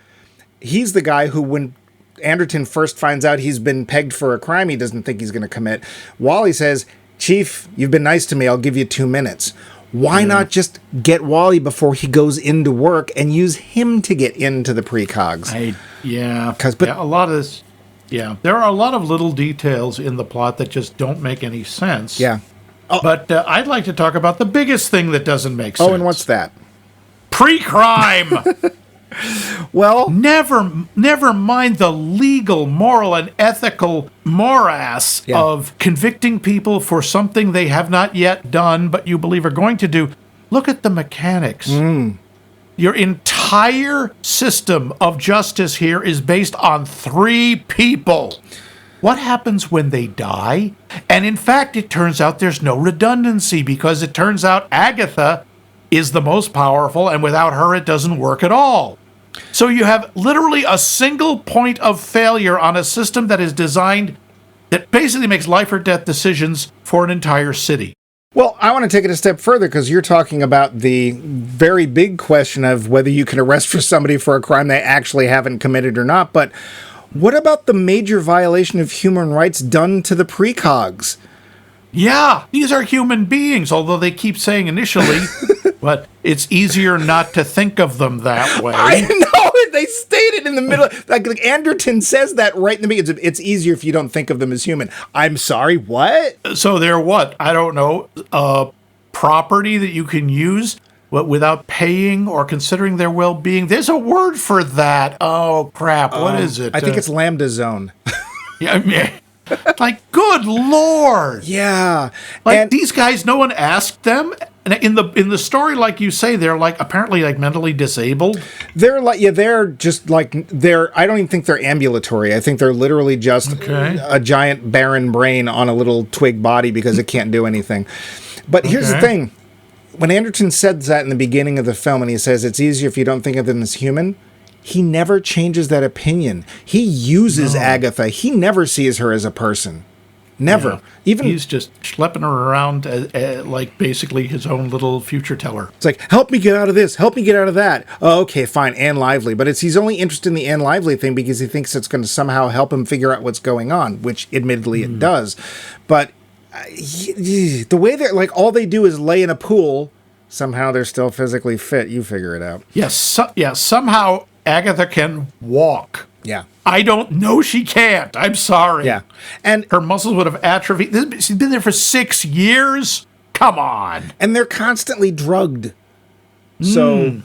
He's the guy who, when Anderton first finds out he's been pegged for a crime he doesn't think he's going to commit, Wally says, Chief, you've been nice to me. I'll give you 2 minutes. Why not just get Wally before he goes into work and use him to get into the precogs? A lot of this. Yeah, there are a lot of little details in the plot that just don't make any sense. Yeah. But I'd like to talk about the biggest thing that doesn't make sense. Oh, and what's that? Pre-crime! Well, never mind the legal, moral, and ethical morass of convicting people for something they have not yet done, but you believe are going to do. Look at the mechanics. Your entire system of justice here is based on 3 people. What happens when they die? And in fact, it turns out there's no redundancy, because it turns out Agatha is the most powerful, and without her, it doesn't work at all. So you have literally a single point of failure on a system that is designed, that basically makes life or death decisions for an entire city. Well, I want to take it a step further, because you're talking about the very big question of whether you can arrest for somebody for a crime they actually haven't committed or not. But what about the major violation of human rights done to the precogs? Yeah, these are human beings, although they keep saying initially, but it's easier not to think of them that way. I know, they stated in the middle, like Anderton says that right in the beginning. It's easier if you don't think of them as human. I'm sorry, what? So they're what? I don't know, property that you can use without paying or considering their well-being. There's a word for that. Oh, crap, what is it? I think it's lambda zone. Yeah, I mean, like, good Lord. Yeah. Like, and these guys, no one asked them. And in the story, like you say, they're like apparently like mentally disabled. They're like, they're just like, I don't even think they're ambulatory. I think they're literally just a giant barren brain on a little twig body because it can't do anything. But here's the thing. When Anderton said that in the beginning of the film, and he says it's easier if you don't think of them as human, he never changes that opinion. He uses Agatha. He never sees her as a person. Never. Yeah. Even he's just schlepping her around like basically his own little future teller. It's like, help me get out of this. Help me get out of that. Oh, okay, fine. Anne Lively. But he's only interested in the Anne Lively thing because he thinks it's going to somehow help him figure out what's going on, which admittedly it does. But the way they're like, all they do is lay in a pool. Somehow they're still physically fit. You figure it out. Yes. Somehow Agatha can walk. Yeah. I don't know she can't. I'm sorry. Yeah. And her muscles would have atrophied. She's been there for 6 years. Come on. And they're constantly drugged. So,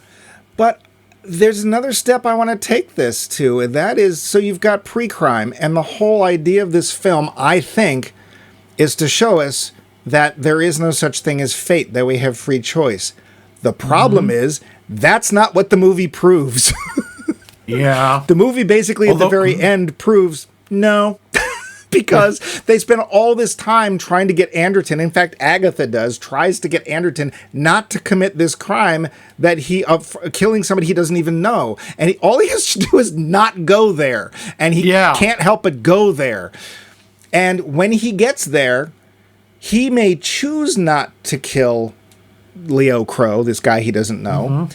but there's another step I want to take this to, and that is, so you've got pre-crime, and the whole idea of this film, I think, is to show us that there is no such thing as fate, that we have free choice. The problem is, that's not what the movie proves. Yeah. The movie basically at the very end proves, no, because they spend all this time trying to get Anderton. In fact, Agatha tries to get Anderton not to commit this crime that killing somebody he doesn't even know. And all he has to do is not go there. And he can't help but go there. And when he gets there, he may choose not to kill Leo Crow, this guy he doesn't know.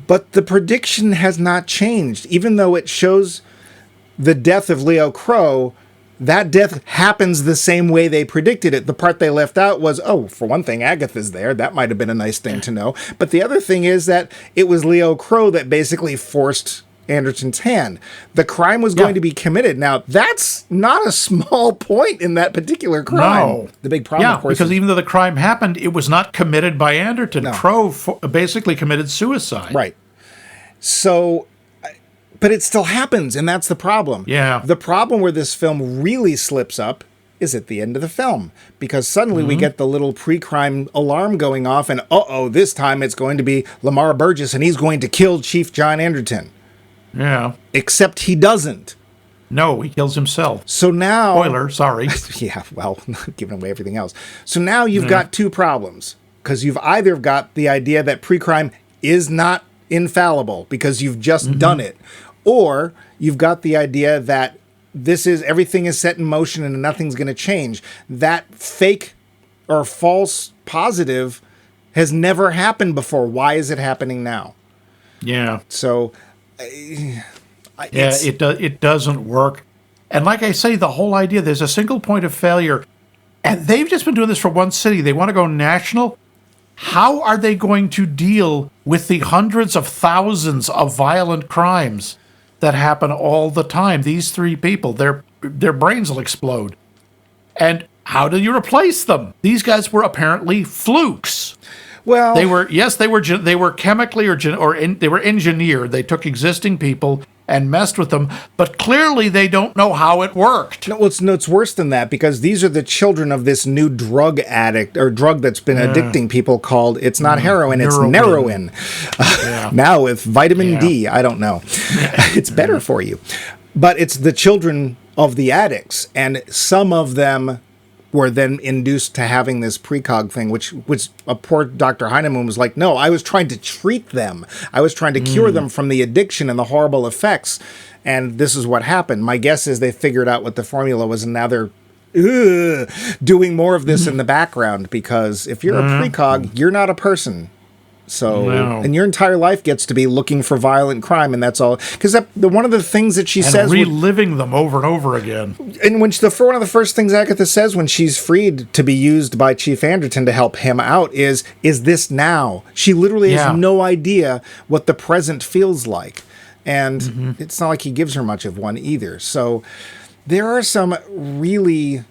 But the prediction has not changed. Even though it shows the death of Leo Crow, that death happens the same way they predicted it. The part they left out was, for one thing, Agatha's there. That might have been a nice thing to know. But the other thing is that it was Leo Crow that basically forced Anderton's hand. The crime was going to be committed. Now, that's not a small point in that particular crime. No. The big problem, of course, because even though the crime happened, it was not committed by Anderton. No. Crow basically committed suicide. Right. So, but it still happens, and that's the problem. Yeah. The problem where this film really slips up is at the end of the film, because suddenly we get the little pre-crime alarm going off, and this time it's going to be Lamar Burgess, and he's going to kill Chief John Anderton. Yeah. Except he doesn't. No, he kills himself. So now... Spoiler, sorry. Yeah, well, giving away everything else. So now you've got two problems. Because you've either got the idea that pre-crime is not infallible because you've just done it. Or you've got the idea that everything is set in motion and nothing's going to change. That fake or false positive has never happened before. Why is it happening now? Yeah. So... it doesn't work. And like I say, the whole idea, there's a single point of failure. And they've just been doing this for one city. They want to go national. How are they going to deal with the hundreds of thousands of violent crimes that happen all the time? These three people, their brains will explode. And how do you replace them? These guys were apparently flukes. Well, they were chemically they were engineered. They took existing people and messed with them, but clearly they don't know how it worked. No, it's worse than that, because these are the children of this new drug addict or drug that's been addicting people called, it's not heroin, it's Neroin. Now with vitamin D, I don't know. It's better for you. But it's the children of the addicts, and some of them were then induced to having this precog thing, which a poor Dr. Heinemann was like, no, I was trying to treat them. I was trying to cure them from the addiction and the horrible effects. And this is what happened. My guess is they figured out what the formula was, and now they're doing more of this in the background, because if you're a precog, you're not a person. So, and your entire life gets to be looking for violent crime, and that's all. Because one of the things that she says, reliving them over and over again. And one of the first things Agatha says when she's freed to be used by Chief Anderton to help him out is this now? She literally has no idea what the present feels like, and it's not like he gives her much of one either. So, there are some really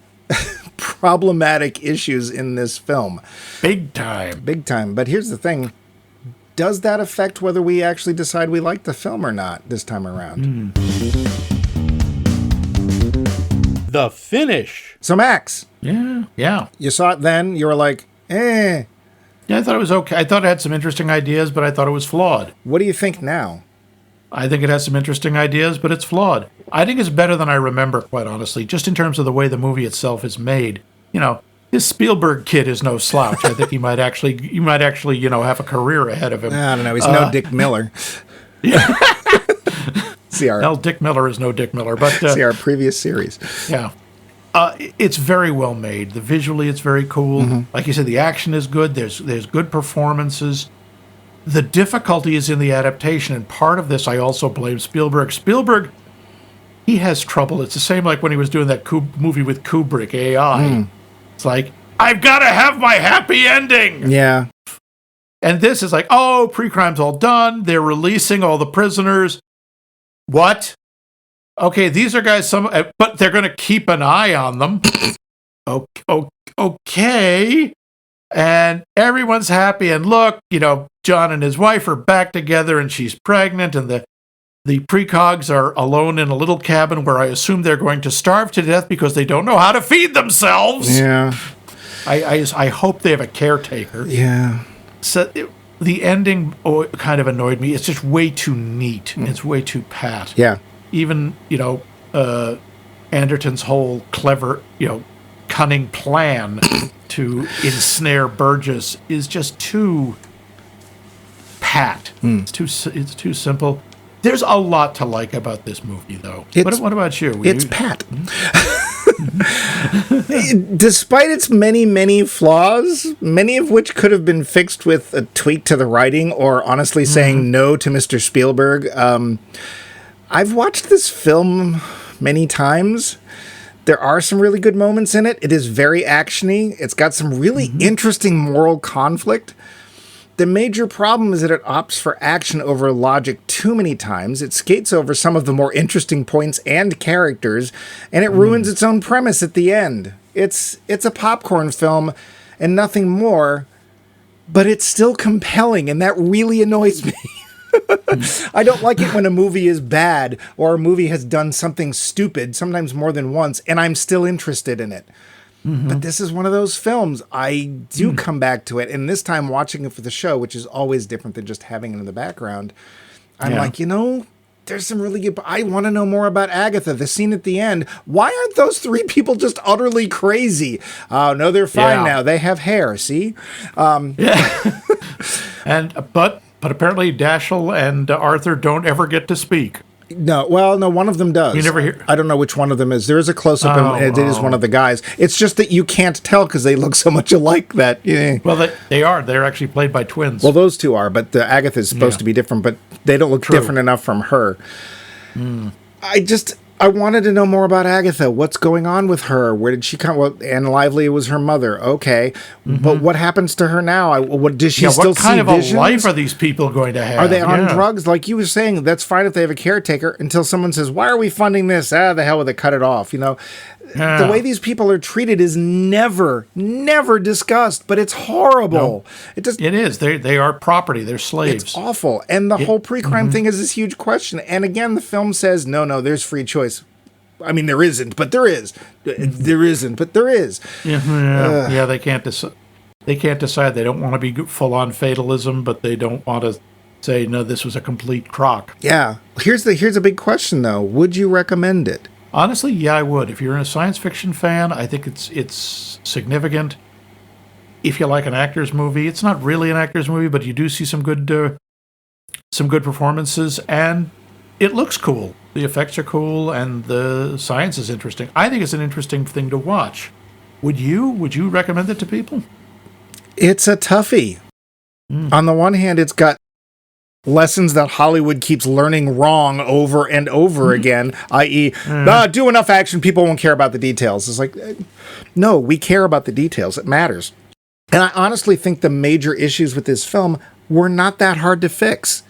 problematic issues in this film. Big time. But here's the thing. Does that affect whether we actually decide we like the film or not this time around? The finish. So, Max. Yeah. You saw it then. You were like, eh. Yeah, I thought it was okay. I thought it had some interesting ideas, but I thought it was flawed. What do you think now? I think it has some interesting ideas, but it's flawed. I think it's better than I remember, quite honestly, just in terms of the way the movie itself is made. You know, this Spielberg kid is no slouch. I think he might actually, have a career ahead of him. I don't know. He's no Dick Miller. Dick Miller is no Dick Miller. But see our previous series. Yeah. It's very well made. Visually, it's very cool. Like you said, the action is good. There's good performances. The difficulty is in the adaptation, and part of this I also blame Spielberg. Spielberg, he has trouble. It's the same like when he was doing that movie with Kubrick, AI. It's like, I've got to have my happy ending. Yeah. And this is like, pre-crime's all done. They're releasing all the prisoners. What? Okay, these are guys, but they're going to keep an eye on them. Okay. And everyone's happy. And look, John and his wife are back together, and she's pregnant, and the precogs are alone in a little cabin where I assume they're going to starve to death because they don't know how to feed themselves. Yeah. I hope they have a caretaker. Yeah. So the ending kind of annoyed me. It's just way too neat. It's way too pat. Yeah. Even, Anderton's whole clever, cunning plan to ensnare Burgess is just too pat. It's too simple. There's a lot to like about this movie, though. What about you? It's pat. Despite its many, many flaws, many of which could have been fixed with a tweak to the writing or honestly saying no to Mr. Spielberg, I've watched this film many times. There are some really good moments in it. It is very actiony. It's got some really interesting moral conflict. The major problem is that it opts for action over logic too many times. It skates over some of the more interesting points and characters, and it ruins its own premise at the end. It's a popcorn film and nothing more, but it's still compelling, and that really annoys me. I don't like it when a movie is bad or a movie has done something stupid, sometimes more than once, and I'm still interested in it. But this is one of those films. I do come back to it. And this time watching it for the show, which is always different than just having it in the background, I'm like, there's some really good... I want to know more about Agatha. The scene at the end. Why aren't those three people just utterly crazy? Oh, no, they're fine now. They have hair, see? Yeah. But apparently Dashiell and Arthur don't ever get to speak. No, one of them does. You never hear? I don't know which one of them is. There is a close-up, and it is one of the guys. It's just that you can't tell because they look so much alike that... Well, they are. They're actually played by twins. Well, those two are, but the Agatha is supposed to be different, but they don't look different enough from her. I wanted to know more about Agatha. What's going on with her? Where did she come? Well, Anne Lively was her mother. Okay. But what happens to her now? Does she still see visions? What kind of a life are these people going to have? Are they on drugs? Like you were saying, that's fine if they have a caretaker until someone says, why are we funding this? The hell with it, cut it off. The way these people are treated is never discussed, but it's horrible. No, it is. They are property. They're slaves. It's awful. And the whole pre-crime thing is this huge question. And again, the film says, no, there's free choice. I mean, there isn't, but there is. There isn't, but there is. Yeah, they can't decide. They can't decide. They don't want to be full-on fatalism, but they don't want to say, no, this was a complete crock. Yeah. Here's a big question, though. Would you recommend it? Honestly, yeah, I would. If you're a science fiction fan, I think it's significant. If you like an actor's movie, it's not really an actor's movie, but you do see some good performances, and it looks cool. The effects are cool, and the science is interesting. I think it's an interesting thing to watch. Would you recommend it to people? It's a toughie. On the one hand, it's got lessons that Hollywood keeps learning wrong over and over again, i.e., do enough action, people won't care about the details. It's like, no, we care about the details. It matters. And I honestly think the major issues with this film were not that hard to fix.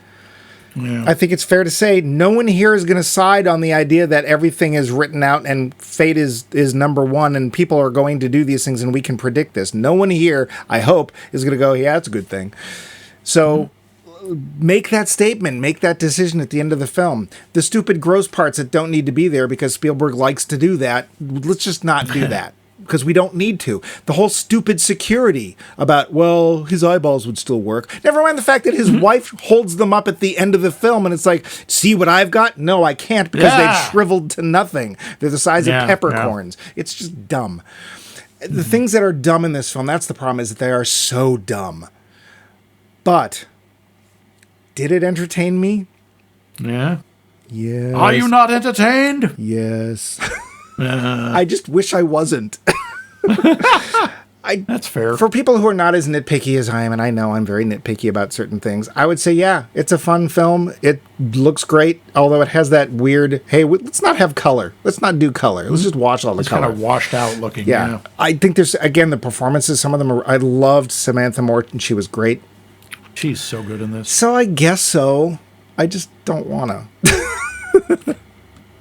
Yeah. I think it's fair to say no one here is going to side on the idea that everything is written out and fate is number one and people are going to do these things and we can predict this. No one here, I hope, is going to go, yeah, it's a good thing. So make that statement, make that decision at the end of the film. The stupid, gross parts that don't need to be there because Spielberg likes to do that, let's just not do that. Because we don't need to. The whole stupid security about, well, his eyeballs would still work. Never mind the fact that his wife holds them up at the end of the film and it's like, see what I've got? No, I can't because they've shriveled to nothing. They're the size of peppercorns. It's just dumb. The things that are dumb in this film, that's the problem, is that they are so dumb. But did it entertain me? Yeah. Yes. Are you not entertained? Yes. I just wish I wasn't. That's fair. For people who are not as nitpicky as I am, and I know I'm very nitpicky about certain things, I would say, yeah, it's a fun film. It looks great, although it has that weird, hey, let's not have color. Let's not do color. Let's just watch all the color. It's kind of washed out looking. Yeah. I think there's, again, the performances, some of them I loved Samantha Morton. She was great. She's so good in this. So I guess so. I just don't want to.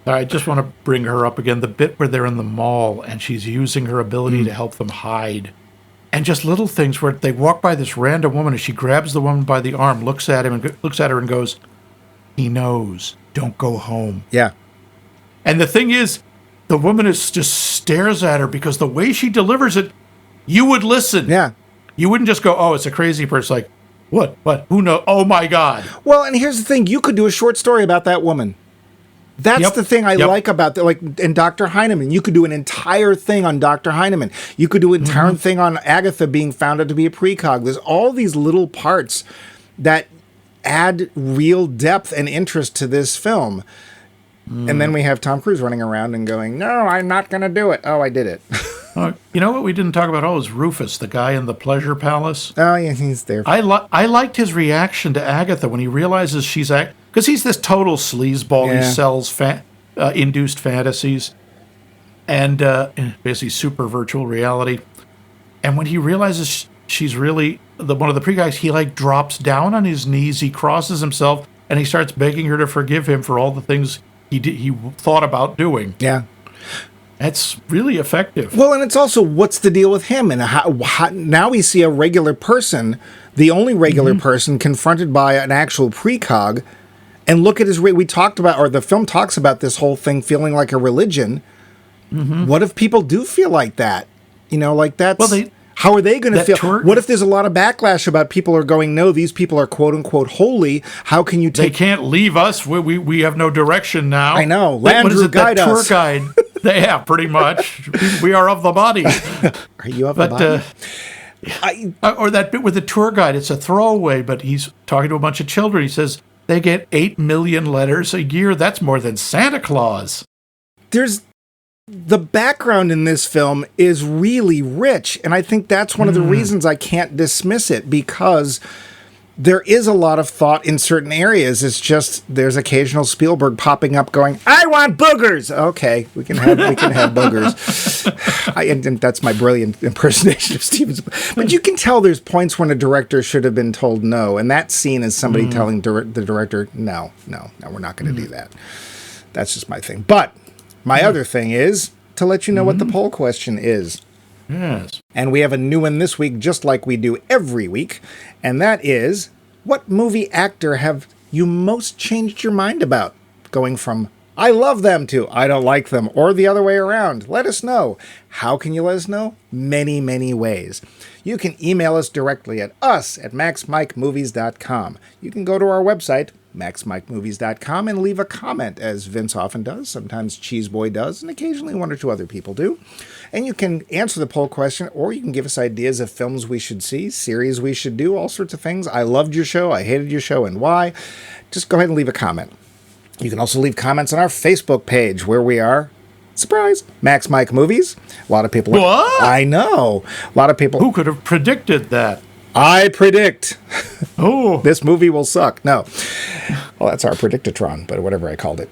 I just want to bring her up again. The bit where they're in the mall and she's using her ability to help them hide. And just little things where they walk by this random woman and she grabs the woman by the arm, looks at her and goes, he knows, don't go home. Yeah. And the thing is, the woman just stares at her because the way she delivers it, you would listen. Yeah. You wouldn't just go, oh, it's a crazy person. Like, what? Who knows? Oh, my God. Well, and here's the thing. You could do a short story about that woman. That's the thing I like about like in Dr. Heinemann. You could do an entire thing on Dr. Heinemann. You could do an entire thing on Agatha being found out to be a precog. There's all these little parts that add real depth and interest to this film. And then we have Tom Cruise running around and going, "No, I'm not going to do it." Oh, I did it. You know what we didn't talk about at all is Rufus, the guy in the pleasure palace. Oh, yeah, he's there. I liked his reaction to Agatha when he realizes she's because he's this total sleazeball. Yeah. He sells induced fantasies and basically super virtual reality. And when he realizes she's really one of the pre-guys, he like drops down on his knees, he crosses himself, and he starts begging her to forgive him for all the things he thought about doing. Yeah. That's really effective. Well, and it's also what's the deal with him, and how now we see a regular person, the only regular person confronted by an actual precog, and look at his. We talked about, or the film talks about this whole thing feeling like a religion. What if people do feel like that? You know, like that's. Well, how are they going to feel? What if there's a lot of backlash about people are going, no, these people are quote unquote holy. How can you take? They can't leave us. We have no direction now. I know. What is it? Guide that us. Tour guide. Yeah, pretty much. We are of the body. Are you of the body? Or that bit with the tour guide. It's a throwaway, but he's talking to a bunch of children. He says they get 8 million letters a year. That's more than Santa Claus. The background in this film is really rich, and I think that's one of the reasons I can't dismiss it, because there is a lot of thought in certain areas. It's just there's occasional Spielberg popping up going, "I want boogers." Okay, we can have boogers. And that's my brilliant impersonation of Steven. But you can tell there's points when a director should have been told no, and that scene is somebody telling the director, no, we're not going to do that. That's just my thing. But my other thing is to let you know what the poll question is. Yes. And we have a new one this week, just like we do every week. And that is, what movie actor have you most changed your mind about? Going from, I love them to, I don't like them, or the other way around. Let us know. How can you let us know? Many, many ways. You can email us directly at us@maxmikemovies.com. You can go to our website, maxmikemovies.com, and leave a comment, as Vince often does, sometimes Cheeseboy does, and occasionally one or two other people do. And you can answer the poll question, or you can give us ideas of films we should see, series we should do, all sorts of things. I loved your show, I hated your show, and why. Just go ahead and leave a comment. You can also leave comments on our Facebook page, where we are, surprise, Max Mike Movies. A lot of people... What? I know. A lot of people... Who could have predicted that? I predict Oh, this movie will suck. No. Well, that's our Predictatron, but whatever I called it.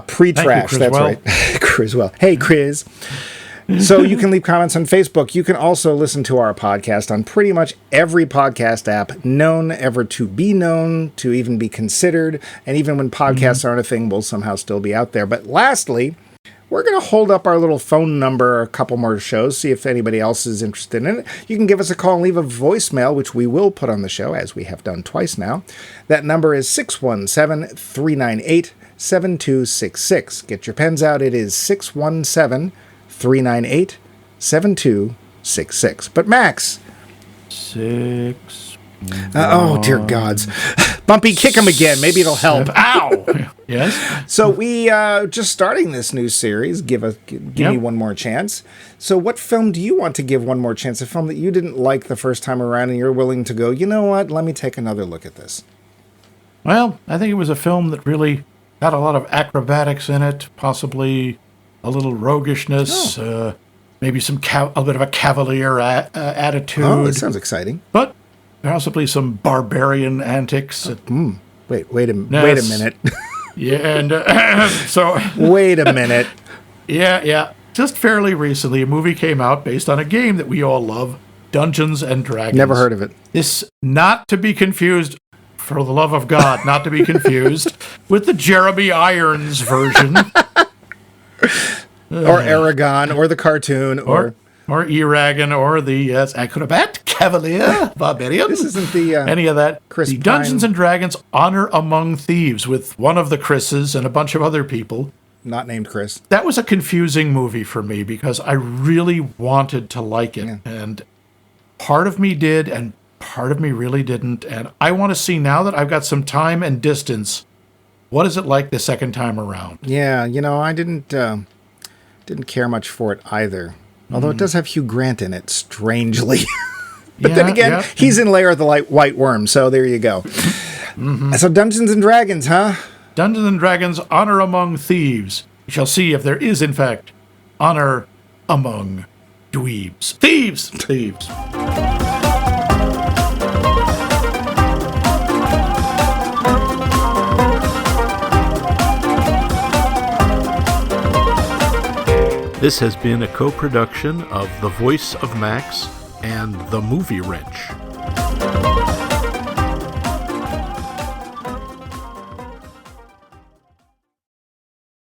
Pre-trash, Thank you, that's right. Criswell. Hey, Chris. So you can leave comments on Facebook. You can also listen to our podcast on pretty much every podcast app known, ever to be known, to even be considered. And even when podcasts aren't a thing, we'll somehow still be out there. But lastly, we're going to hold up our little phone number a couple more shows, see if anybody else is interested in it. You can give us a call and leave a voicemail, which we will put on the show, as we have done twice now. That number is 617-398-7266. Get your pens out. It is 617-398-7266. But Max. 6... Oh, dear gods. Bumpy, kick him again. Maybe it'll help. Ow! Yes? So we just starting this new series. Give me one more chance. So what film do you want to give one more chance? A film that you didn't like the first time around and you're willing to go, you know what, let me take another look at this. Well, I think it was a film that really had a lot of acrobatics in it, possibly a little roguishness, maybe a bit of a cavalier attitude. Oh, that sounds exciting. But possibly some barbarian antics. Wait a minute. Yeah, and so... Wait a minute. Yeah. Just fairly recently, a movie came out based on a game that we all love, Dungeons and Dragons. Never heard of it. This, not to be confused, for the love of God, not to be confused with the Jeremy Irons version. Or Aragon, or the cartoon, or Eragon, or the acrobat, cavalier, barbarian. This isn't the... any of that. Chris the Dungeons and Dragons Honor Among Thieves with one of the Chris's and a bunch of other people. Not named Chris. That was a confusing movie for me because I really wanted to like it. Yeah. And part of me did, and part of me really didn't. And I want to see, now that I've got some time and distance, What is it like the second time around? Yeah, I didn't care much for it either. Although it does have Hugh Grant in it, strangely. But then again, he's in Lair of the White Worm, so there you go. So Dungeons and Dragons, huh? Dungeons and Dragons: Honor Among Thieves. We shall see if there is, in fact, honor among dweebs. Thieves! Thieves. This has been a co-production of The Voice of Max and The Movie Wrench.